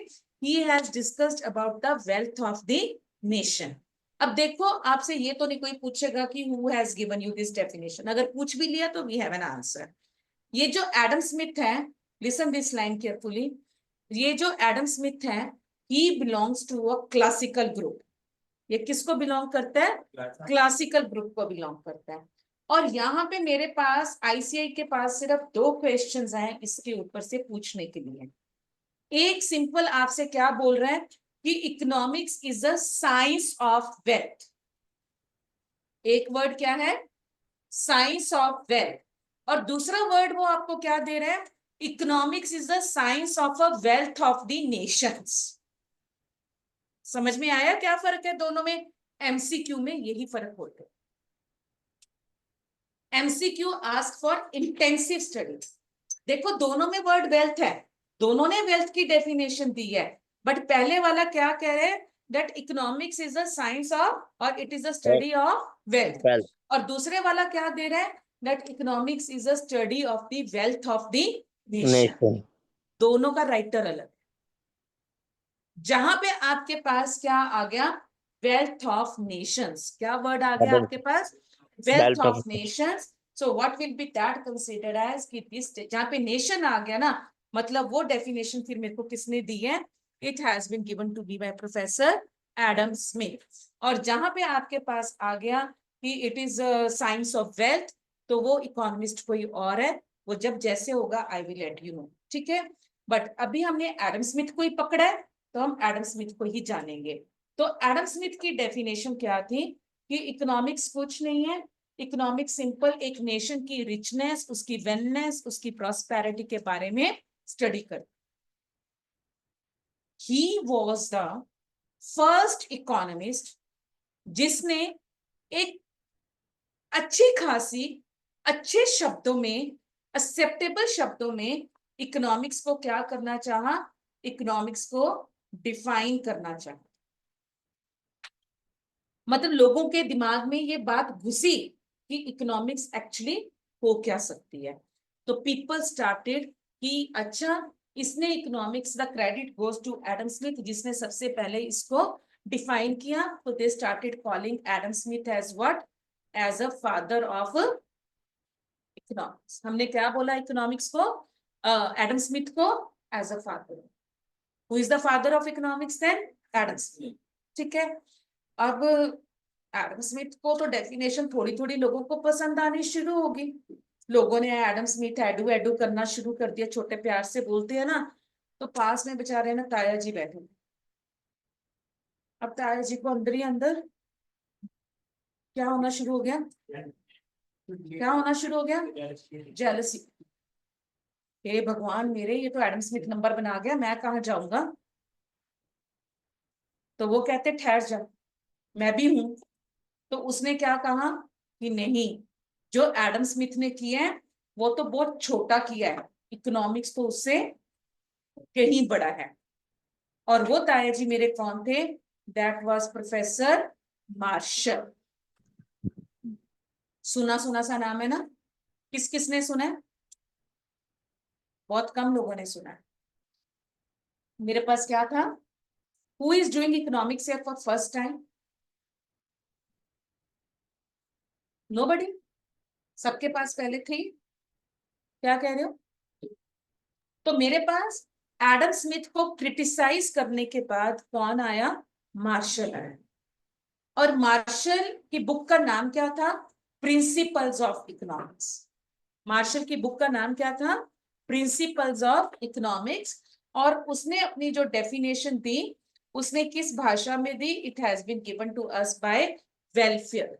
He has discussed about the wealth of the nation. अब देखो, आपसे ये तो नहीं कोई पूछेगा कि who has given you this definition. अगर पूछ भी लिया तो वी हैव एन आंसर। ये जो एडम स्मिथ है, लिसन दिस लाइन केयरफुली, ये जो एडम स्मिथ है, he belongs to a classical group. ये किसको बिलोंग करता है? क्लासिकल ग्रुप को बिलोंग करता है। और यहाँ पे मेरे पास आईसीआई के पास सिर्फ 2 क्वेश्चंस हैं इसके ऊपर से पूछने के लिए। एक सिंपल आपसे क्या बोल रहा है कि economics is a science of wealth. एक वर्ड क्या है? Science of wealth. और दूसरा वर्ड वो आपको क्या दे रहे हैं? Economics is the science of a wealth of the Nations. समझ में आया क्या फर्क है दोनों में? एमसीक्यू में यही फर्क होता है। MCQ ask for intensive study. देखो दोनों में वर्ड वेल्थ है, दोनों ने वेल्थ की डेफिनेशन दी है, बट पहले वाला क्या कह रहे हैं? That economics is a science of और it is a study of wealth. Well, और दूसरे वाला क्या दे रहा है? That economics is a study of the wealth of the nation. nation. दोनों का राइटर अलग है। जहां पे आपके पास क्या आ गया? Wealth of nations. क्या वर्ड आ गया Wealth आपके पास? Wealth of of nations. So what will be that considered as कि दिस, जहां पे नेशन आ गया ना, मतलब वो डेफिनेशन फिर मेरे को किसने दी है? It has been given to be by professor Adam Smith. और जहां पे आपके पास आ गया कि it is science of wealth, तो वो इकोनॉमिस्ट कोई और है। वो जब जैसे होगा I will let you know, ठीक है? बट अभी हमने एडम स्मिथ को ही पकड़ा है, तो हम एडम स्मिथ को ही जानेंगे। तो एडम स्मिथ की डेफिनेशन क्या थी कि इकोनॉमिक्स कुछ नहीं है। इकोनॉमिक्स सिंपल एक नेशन की रिचनेस, उसकी वेलनेस, उसकी प्रॉस्पेरिटी के बारे में स्टडी कर। He was the first economist जिसने एक अच्छी खासी, अच्छे शब्दों में, एक्सेप्टेबल शब्दों में इकोनॉमिक्स को क्या करना चाहा? इकोनॉमिक्स को डिफाइन करना चाहा। मतलब लोगों के दिमाग में ये बात घुसी कि इकोनॉमिक्स एक्चुअली हो क्या सकती है। तो पीपल स्टार्टेड कि अच्छा, इसने economics, the credit goes to Adam Smith, जिसने सबसे पहले इसको डिफाइन किया। तो they started calling Adam Smith as what? As a father of economics. हमने क्या बोला इकोनॉमिक्स को? एडम स्मिथ को as a father. Who is the father of economics then? Adam Smith. ठीक है? अब एडम स्मिथ को तो डेफिनेशन थोड़ी थोड़ी लोगों को पसंद आनी शुरू होगी। लोगों ने एडम स्मिथ एडू एडू करना शुरू कर दिया, छोटे प्यार से बोलते हैं ना। तो पास में बेचारे ना ताया जी बैठे। अब ताया जी को अंदर ही अंदर क्या होना शुरू हो गया? क्या होना शुरू हो गया? जेलसी। हे भगवान मेरे, ये तो एडम स्मिथ नंबर बना गया, मैं कहाँ जाऊंगा? तो वो कहते ठहर जा, मैं भी हूं। तो उसने क्या कहा कि नहीं, जो एडम स्मिथ ने किया है वो तो बहुत छोटा किया है, इकोनॉमिक्स तो उससे कहीं बड़ा है। और वो ताया जी मेरे कौन थे? That was professor Marshall. सुना सुना सा नाम है ना? किस किसने सुना है? बहुत कम लोगों ने सुना है। मेरे पास क्या था? Who is doing economics for first time? Nobody? सबके पास पहले थी? क्या कह रहे हो? तो मेरे पास एडम स्मिथ को क्रिटिसाइज करने के बाद कौन आया? मार्शल आया। और मार्शल की बुक का नाम क्या था? Principles of economics. मार्शल की बुक का नाम क्या था? Principles of economics. और उसने अपनी जो डेफिनेशन दी, उसने किस भाषा में दी? It has been given to us by welfare.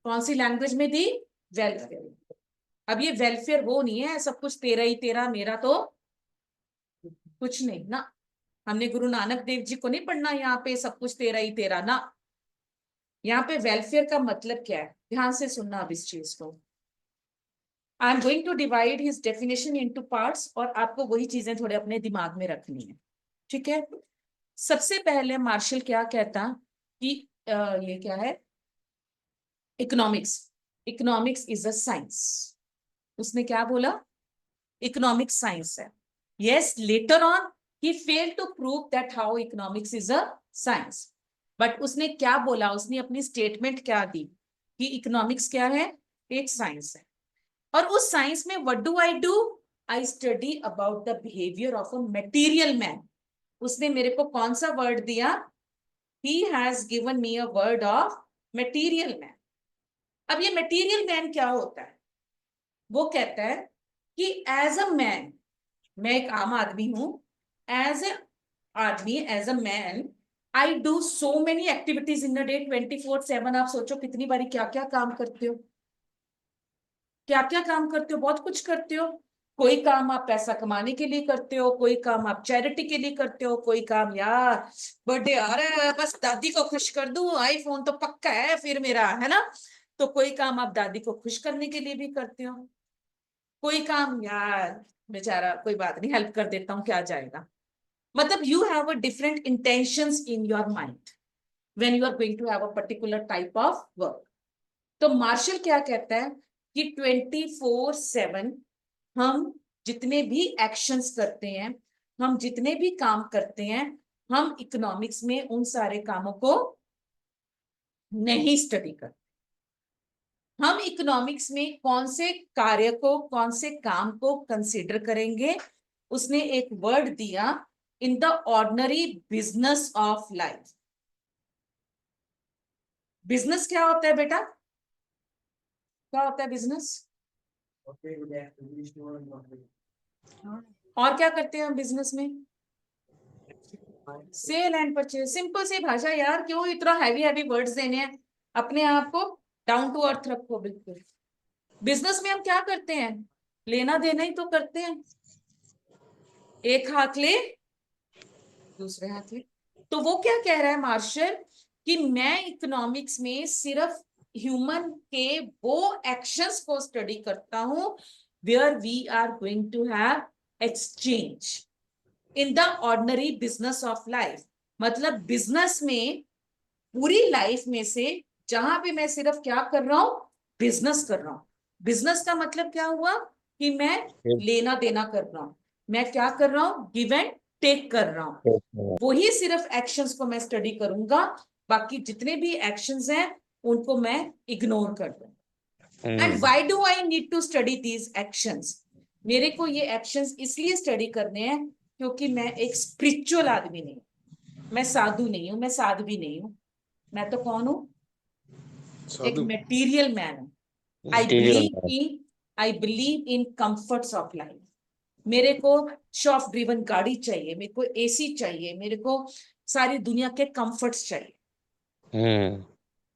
कौन सी लैंग्वेज में दी? वेलफेयर। अब ये वेलफेयर वो नहीं है सब कुछ तेरा ही तेरा, मेरा तो कुछ नहीं ना। हमने गुरु नानक देव जी को नहीं पढ़ना यहाँ पे सब कुछ तेरा ही तेरा ना। यहाँ पे वेलफेयर का मतलब क्या है, ध्यान से सुनना अब इस चीज को। I am going to divide his definition into parts, और आपको वही चीजें थोड़े अपने दिमाग में रखनी है, ठीक है? सबसे पहले मार्शल क्या कहता कि ये क्या है? Economics. Economics is a science. उसने क्या बोला? इकोनॉमिक्स साइंस है। Yes, later on he failed to prove that how economics is a science, but उसने क्या बोला? उसने अपनी स्टेटमेंट क्या दी कि इकोनॉमिक्स क्या है? एक साइंस है। और उस साइंस में what do? I study about the behaviour of a material man. उसने मेरे को कौन सा वर्ड दिया? he has given me a word of material man। अब ये मटेरियल मैन क्या होता है? वो कहता है कि एज अ मैन, मैं एक आम आदमी हूं, एज ए आदमी, as a man, I do so many activities in a day 24/7। आप सोचो कितनी बारी क्या क्या काम करते हो, क्या क्या काम करते हो, बहुत कुछ करते हो। कोई काम आप पैसा कमाने के लिए करते हो, कोई काम आप चैरिटी के लिए करते हो, कोई काम यार बर्थडे आ रहा है बस दादी को खुश कर दूं, आईफोन तो पक्का है फिर मेरा, है ना? तो कोई काम आप दादी को खुश करने के लिए भी करते हो, कोई काम यार बेचारा कोई बात नहीं हेल्प कर देता हूं, क्या जाएगा। मतलब you have a different intentions in your mind when you are going to have a particular type of work। तो मार्शल क्या कहता है कि 24/7 हम जितने भी एक्शंस करते हैं, हम जितने भी काम करते हैं, हम इकोनॉमिक्स में उन सारे कामों को नहीं स्टडी करते। हम इकोनॉमिक्स में कौन से कार्य को, कौन से काम को कंसीडर करेंगे? उसने एक वर्ड दिया, इन the ordinary business of life. Business क्या होता है बेटा? क्या होता है बिजनेस? और क्या करते हैं हम बिजनेस में? Sale and purchase. सिंपल सी भाषा यार, क्यों इतना हैवी हैवी वर्ड्स देने हैं? अपने आप को डाउन टू अर्थ रखो बिल्कुल। बिजनेस में हम क्या करते हैं? लेना देना ही तो करते हैं। एक हाथ ले दूसरे हाथ ले। तो वो क्या कह रहा है मार्शल कि मैं इकोनॉमिक्स में सिर्फ ह्यूमन के वो एक्शंस को स्टडी करता हूं where we are going to have exchange in the ordinary business of life. मतलब बिजनेस में, पूरी लाइफ में से जहां पे मैं सिर्फ क्या कर रहा हूं? बिजनेस कर रहा हूं। बिजनेस का मतलब क्या हुआ कि मैं लेना देना कर रहा हूं, मैं क्या कर रहा हूं? गिव एंड टेक कर रहा हूं। वही सिर्फ एक्शंस को मैं स्टडी करूंगा, बाकी जितने भी एक्शंस हैं उनको मैं इग्नोर कर दूं। And why do I need to study these actions? मेरे को ये एक्शंस इसलिए स्टडी करने हैं क्योंकि मैं एक स्पिरिचुअल आदमी नहीं हूं, मैं साधु नहीं हूं, मैं साध्वी नहीं हूं। मैं तो कौन हूं? एक मटेरियल मैन हूं। I believe in comforts of life. मेरे को शॉफ्ट ड्रिवन गाड़ी चाहिए, मेरे को एसी चाहिए, मेरे को सारी दुनिया के कंफर्ट्स चाहिए,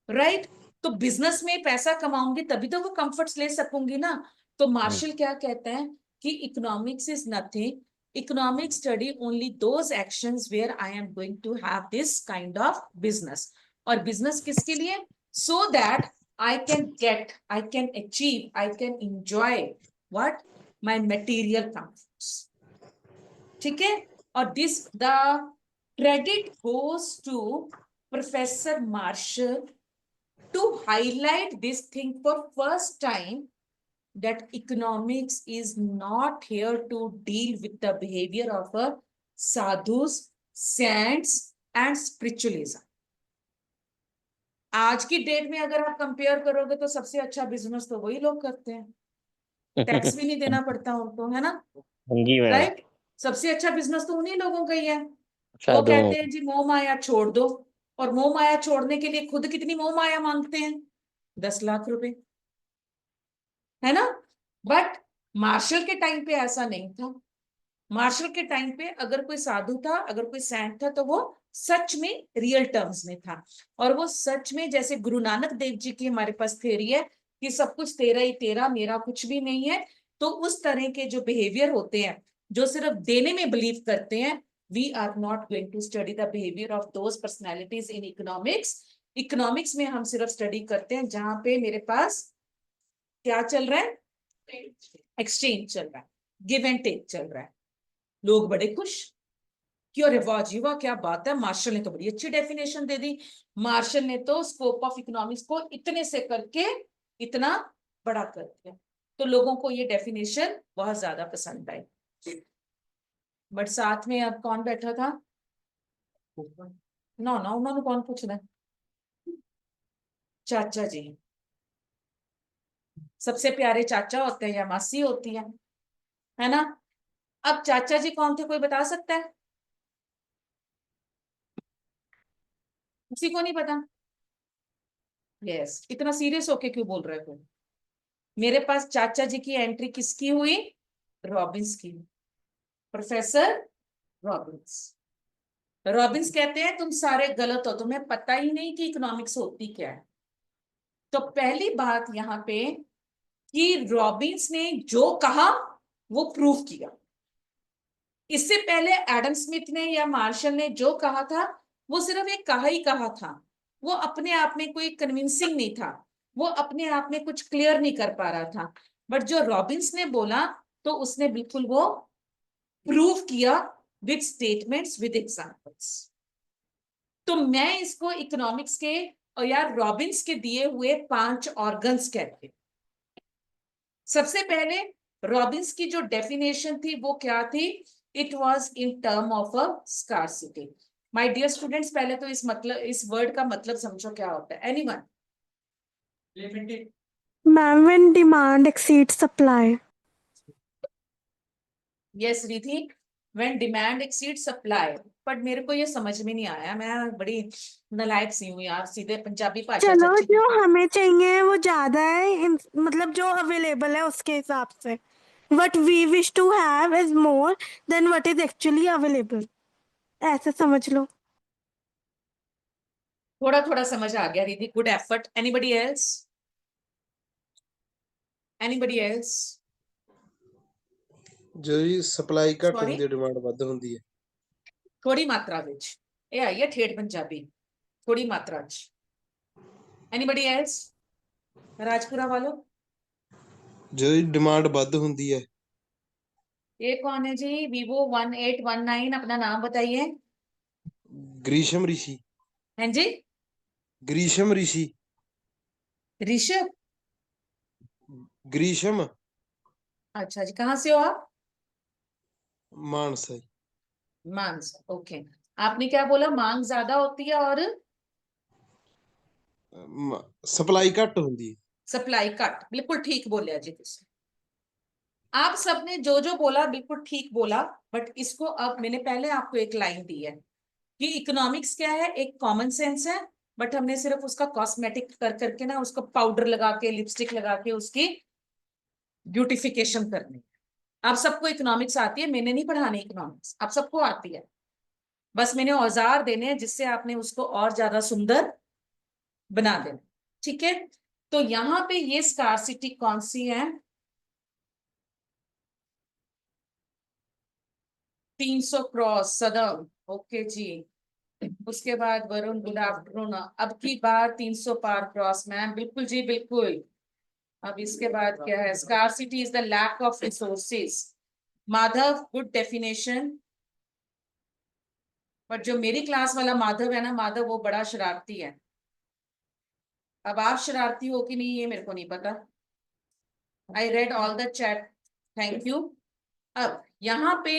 राइट? तो बिजनेस में पैसा कमाऊंगी तभी तो वो कंफर्ट्स ले सकूंगी ना। तो मार्शल क्या कहता है कि economics is nothing, economic study only those actions where I am going to have this kind of business. और बिजनेस किसके लिए? So that I can get, I can achieve, I can enjoy what? My material comforts. ठीक है? और this the credit goes to professor Marshall to highlight this thing for first time that economics is not here to deal with the behavior of a sadhus, saints and spiritualism. आज की डेट में अगर आप कंपेयर करोगे तो सबसे अच्छा बिजनेस तो वही लोग करते हैं, टैक्स भी नहीं देना पड़ता उनको, है ना, हाँ जी मैम। राइट? सबसे अच्छा बिजनेस तो उन्हीं लोगों का ही है। वो साधु कहते हैं जी मोह माया छोड़ दो, और मोह माया छोड़ने के लिए खुद कितनी मोह माया मांगते हैं, 10 लाख रुपए, है ना। बट मार्शल के टाइम पे ऐसा नहीं था। मार्शल के टाइम पे अगर कोई साधु था, अगर कोई सैंट था, तो वो सच में रियल टर्म्स में था, और वो सच में, जैसे गुरु नानक देव जी की हमारे पास थ्योरी है कि सब कुछ तेरा ही तेरा, मेरा कुछ भी नहीं है, तो उस तरह के जो बिहेवियर होते हैं, जो सिर्फ देने में बिलीव करते हैं, we are not going to study the behaviour of those personalities in economics. Economics में हम सिर्फ स्टडी करते हैं जहां पे मेरे पास क्या चल रहा है, एक्सचेंज चल रहा है, गिव एंड टेक चल रहा है। लोग बड़े खुश कि अरे वाह जी वाह, क्या बात है, मार्शल ने तो बड़ी अच्छी डेफिनेशन दे दी। मार्शल ने तो स्कोप ऑफ इकोनॉमिक्स को इतने से करके इतना बड़ा कर दिया, तो लोगों को ये डेफिनेशन बहुत ज्यादा पसंद आई। बट साथ में अब कौन बैठा था, ना ना उन्होंने कौन पूछना है, चाचा जी। सबसे प्यारे चाचा होते हैं या मासी होती है ना। अब चाचा जी कौन थे, कोई बता सकता है? किसी को नहीं पता? यस, इतना सीरियस होके क्यों बोल रहे हो? मेरे पास चाचा जी की एंट्री किसकी हुई, रॉबिन्स की, प्रोफेसर रॉबिन्स। रॉबिन्स कहते हैं तुम सारे गलत हो, तुम्हें पता ही नहीं कि इकोनॉमिक्स होती क्या है। तो पहली बात यहाँ पे कि रॉबिन्स ने जो कहा वो प्रूव किया। इससे पहले एडम स्मिथ ने या मार्शल ने जो कहा था वो सिर्फ एक कहा ही कहा था, वो अपने आप में कोई कन्विंसिंग नहीं था, वो अपने आप में कुछ क्लियर नहीं कर पा रहा था। बट जो रॉबिन्स ने बोला तो उसने बिल्कुल वो प्रूव किया विद स्टेटमेंट्स, विद एग्जांपल्स। तो मैं इसको इकोनॉमिक्स के और यार रॉबिन्स के दिए हुए 5 ऑर्गन्स कहते हैं। सबसे पहले रॉबिन्स की जो डेफिनेशन थी वो क्या थी, it was in term of a scarcity. My dear students, पहले तो इस वर्ड का मतलब समझो क्या होता है, anyone? Limited. Ma'am, when demand exceeds supply. Yes Ridhi, when demand exceed supply. But मेरे को ये समझ में नहीं आया, मैं बड़ी नालायक सी हूँ यार, सीधे पंजाबी भाषा चलो अच्छी जो हमें चाहिए वो ज्यादा है मतलब जो अवेलेबल है उसके हिसाब से what we wish to have is more than what is actually available, ऐसे समझ लो। थोड़ा थोड़ा समझ आ गया Ridhi, good effort. Anybody else? Anybody else? जी सप्लाई घट Sorry? ਹੁੰਦੀ ਡਿਮਾਂਡ ਵੱਧ ਹੁੰਦੀ ਹੈ। थोड़ी मात्रा विच, ये आई है ठेठ पंजाबी, थोड़ी मात्रा च। Anybody else? राजपुरा वालों? ਜਿਹੜੀ ਡਿਮਾਂਡ ਵੱਧ ਹੁੰਦੀ ਹੈ। ये कौन है जी? Vivo 1819, अपना नाम बताइए। ग्रीष्म ऋषि। हैं जी? ग्रीष्म ऋषि। ऋषभ? ग्रीष्म। अच्छा जी, कहाँ से हो आप? मानसा। मांस, ओके। आपने क्या बोला, मांग ज्यादा होती है और सप्लाई घट ਹੁੰਦੀ ਹੈ। सप्लाई कट, बिल्कुल ठीक बोलिया जी तुम। आप सबने जो जो बोला बिल्कुल ठीक बोला, बट इसको अब मैंने पहले आपको एक लाइन दी है कि इकोनॉमिक्स क्या है, एक कॉमन सेंस है, बट हमने सिर्फ उसका कॉस्मेटिक कर करके ना, उसको पाउडर लगा के, लिपस्टिक लगा के उसकी ब्यूटिफिकेशन करनी। आप सबको इकोनॉमिक्स आती है, मैंने नहीं पढ़ानी इकोनॉमिक्स, आप सबको आती है, बस मैंने औजार देने हैं जिससे आपने उसको और ज्यादा सुंदर बना देना। ठीक है, तो यहां पे ये स्कार्सिटी कौन सी है, 300 क्रॉस सदम, ओके जी। उसके बाद वरुण, गुड आफ्टरनून। अब की बार 300 पार क्रॉस, मैम बिल्कुल जी बिल्कुल। अब इसके बाद क्या है, scarcity is the lack of resources. Madhav, good definition. पर जो मेरी क्लास वाला माधव है ना, माधव वो बड़ा शरारती है। अब आप शरारती हो कि नहीं ये मेरे को नहीं पता। I read all the chat. Thank you. अब यहाँ पे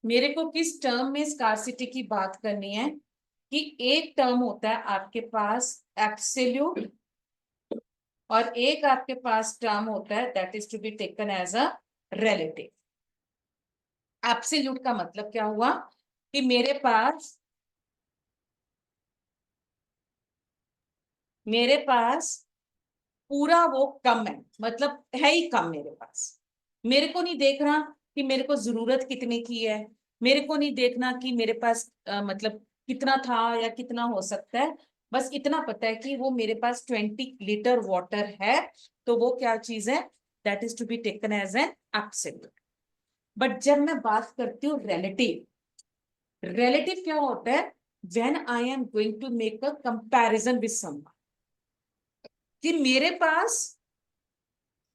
मेरे को किस टर्म में स्कार्सिटी की बात करनी है कि एक टर्म होता है आपके पास एब्सोल्यूट और एक आपके पास टर्म होता है that is to be taken as a relative. Absolute का मतलब क्या हुआ कि मेरे पास पूरा वो कम है, मतलब है ही कम मेरे पास। मेरे को नहीं देख रहा कि मेरे को जरूरत कितने की है, मेरे को नहीं देखना कि मेरे पास मतलब कितना था या कितना हो सकता है। बस इतना पता है कि वो मेरे पास 20 लीटर वाटर है, तो वो क्या चीज है, that is to be taken as an absolute. But जब मैं बात करती हूँ रिलेटिव, रिलेटिव क्या होता है, when I am going to make a comparison with someone, कि मेरे पास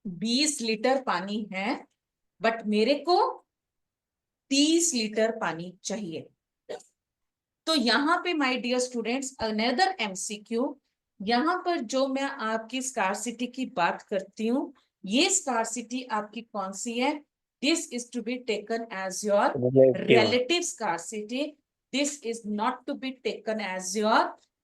20 लीटर पानी है बट मेरे को 30 लीटर पानी चाहिए। तो यहां पे my dear students another MCQ, यहां पर जो मैं आपकी स्कार्सिटी की बात करती हूँ, ये स्कार्सिटी आपकी कौन सी है, this is to be taken as your Relative. relative scarcity. This is not to be taken as your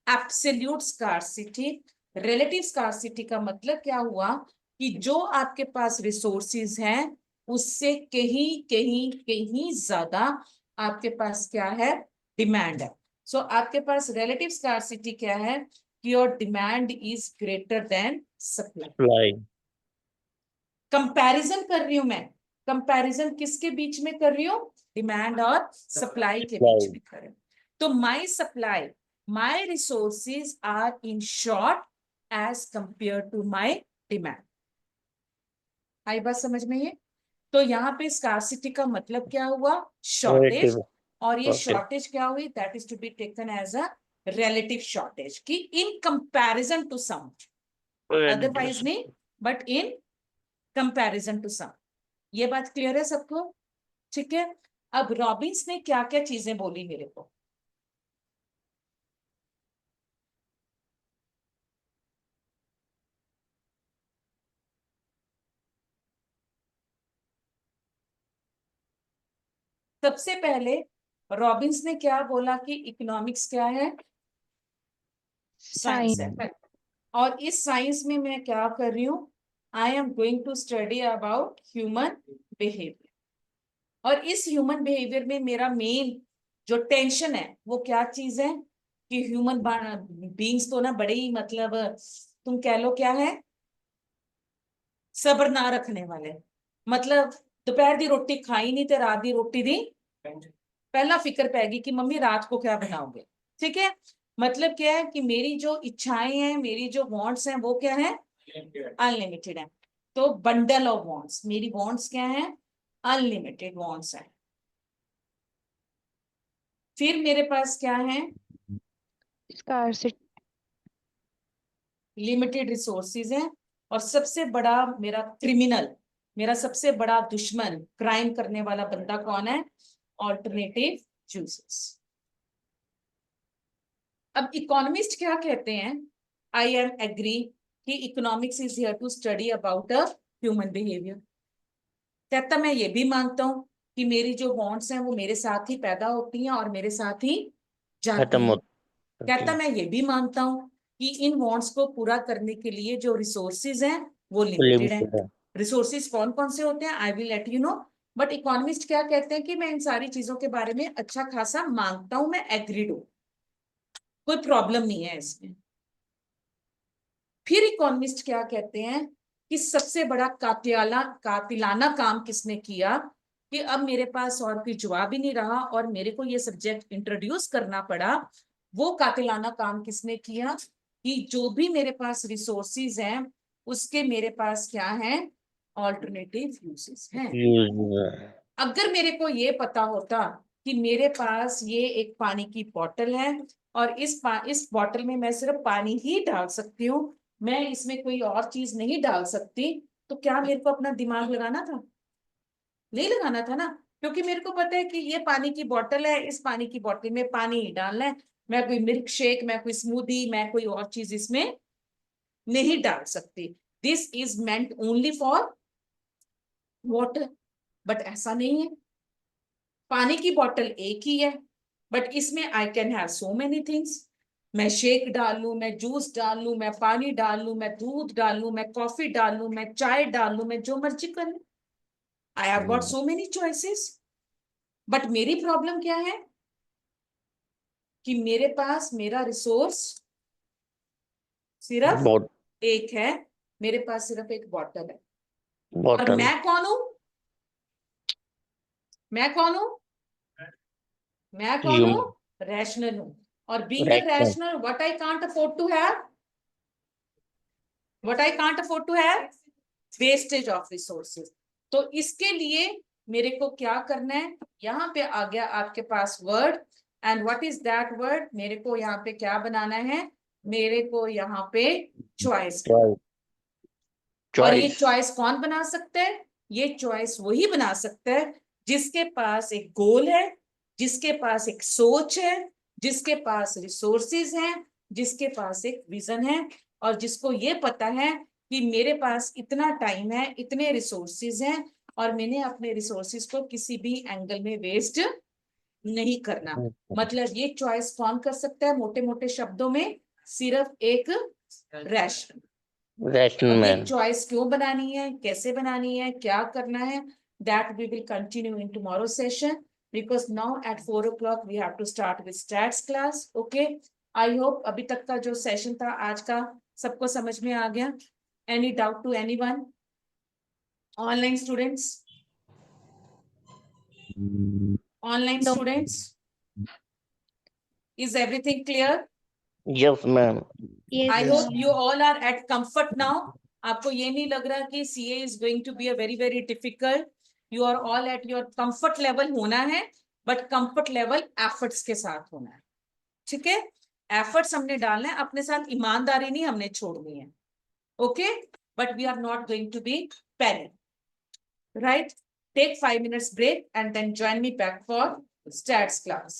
absolute scarcity. Relative scarcity का मतलब क्या हुआ कि जो आपके पास रिसोर्सेज हैं उससे कहीं कहीं कहीं ज्यादा आपके पास क्या है, डिमांड है। सो आपके पास relative scarcity क्या है कि your demand is greater than supply. Supply. Comparison कर रही हूं मैं, कंपैरिजन किसके बीच में कर रही हूं, डिमांड और सप्लाई के बीच में कर रही हूं। तो my supply, my resources are in short as compare to my demand. आई बात समझ में ये? तो यहाँ पे स्कार्सिटी का मतलब क्या हुआ, शॉर्टेज। Relative. और ये Okay. शॉर्टेज क्या हुई, that is to be taken as a relative shortage, की in comparison to some, otherwise नहीं, but in comparison to some. ये बात क्लियर है सबको? ठीक है। अब रॉबिन्स ने क्या क्या चीजें बोली मेरे को, सबसे पहले रॉबिन्स ने क्या बोला कि इकोनॉमिक्स क्या है, साइंस है। और इस साइंस में मैं क्या कर रही हूं, I am going to study about human behaviour. और इस ह्यूमन बिहेवियर में मेरा मेन जो टेंशन है वो क्या चीज है कि ह्यूमन बीइंग्स तो ना बड़े ही मतलब तुम कह लो क्या है, सब्र ना रखने वाले। मतलब दोपहर दी रोटी खाई नहीं तो रात दी रोटी दी पहला फिक्र पैगी कि मम्मी रात को क्या बनाओगे। ठीक है, मतलब क्या है कि मेरी जो इच्छाएं हैं, मेरी जो वांट्स हैं वो क्या है, अनलिमिटेड है। तो बंडल ऑफ वांट्स, मेरी वांट्स क्या है, अनलिमिटेड वांट्स है। फिर मेरे पास क्या है, Scarcity. लिमिटेड रिसोर्सेज है। और सबसे बड़ा मेरा क्रिमिनल, मेरा सबसे बड़ा दुश्मन, क्राइम करने वाला बंदा कौन है, ऑल्टरनेटिव यूजेस। अब इकोनॉमिस्ट क्या कहते हैं, आई एम एग्री कि economics is here to study about a human behaviour. कहता मैं ये भी मानता हूं कि मेरी जो वांट्स हैं वो मेरे साथ ही पैदा होती हैं और मेरे साथ ही जाती खत्म हैं। होता कहता है। मैं ये भी मानता हूं कि इन वांट्स को पूरा करने के लिए जो रिसोर्सेज हैं वो लिमिटेड हैं। Limited है। रिसोर्सेज कौन कौन से होते हैं, I will let you know. But economist क्या कहते हैं कि मैं इन सारी चीजों के बारे में अच्छा खासा मानता हूं, मैं एग्रीड हूं, कोई प्रॉब्लम नहीं है इसमें। फिर इकोनॉमिस्ट क्या कहते हैं कि सबसे बड़ा कातिलाना काम किसने किया, कि अब मेरे पास और कोई जवाब ही नहीं रहा और मेरे को ये सब्जेक्ट इंट्रोड्यूस करना पड़ा। वो कातिलाना काम किसने किया कि जो भी मेरे पास रिसोर्सेज हैं उसके मेरे पास क्या है, ऑल्टरनेटिव यूजेस हैं। Use. अगर मेरे को ये पता होता कि मेरे पास ये एक पानी की बोतल है और इस बोतल में मैं सिर्फ पानी ही डाल सकती हूँ, मैं इसमें कोई और चीज नहीं डाल सकती, तो क्या मेरे को अपना दिमाग लगाना था, नहीं लगाना था ना। क्योंकि मेरे को पता है कि ये पानी की बोतल है, इस पानी की बोतल में पानी ही डालना है। मैं कोई मिल्क शेक, मैं कोई स्मूदी, मैं कोई और चीज इसमें नहीं डाल सकती। This is meant only for water, but ऐसा नहीं है। पानी की बॉटल एक ही है, बट इसमें I can have so many things. मैं शेक डाल लूं, मैं जूस डाल लूं, मैं पानी डाल लूं, मैं दूध डाल लूं, मैं कॉफी डाल लूं, मैं चाय डाल लूं, मैं जो मर्जी कर लूं। आई have got so many choices. But मेरी प्रॉब्लम क्या है कि मेरे पास मेरा रिसोर्स सिर्फ Bot एक है, मेरे पास सिर्फ एक बॉटल है। और bottle. मैं कौन हूं? मैं कौन हूं? मैं कौन You हूं? रैशनल हूं। और being a rational. Rational, what I can't afford to have, what I can't afford to have, wastage of resources. तो इसके लिए मेरे को क्या करना है, यहाँ पे आ गया आपके पास word, and what is that word, मेरे को यहाँ पे क्या बनाना है, मेरे को यहाँ पे चॉइस। Choice. और ये Choice. चॉइस कौन बना सकता है? ये चॉइस वही बना सकता है जिसके पास एक गोल है, जिसके पास एक सोच है, जिसके पास रिसोर्सेज हैं, जिसके पास एक विजन है, और जिसको ये पता है कि मेरे पास इतना टाइम है, इतने रिसोर्सेज हैं, और मैंने अपने रिसोर्सेज को किसी भी एंगल में वेस्ट नहीं करना। मतलब ये चॉइस कौन कर सकता है? मोटे मोटे शब्दों में सिर्फ एक रैशनल। Rational अब ये man. चॉइस क्यों बनानी है, कैसे बनानी है, क्या करना है, that we will continue in tomorrow session, because now at 4 o'clock we have to start with stats class. Okay, I hope अभी तक का जो सेशन था आज का सबको समझ में आ गया। Any doubt to anyone? Online students, online No. Students, is everything clear? Yes, ma'am. Yes, I Yes. hope you all are at comfort now. आपको ये नहीं लग रहा कि CA is going to be a very very difficult. You are all at your comfort level होना है, but comfort level efforts के साथ होना है। ठीक है, efforts हमने डालना है, अपने साथ ईमानदारी नहीं हमने छोड़नी है। Okay, but we are not going to be panic. Right? Take 5 minutes break and then join me back for stats class.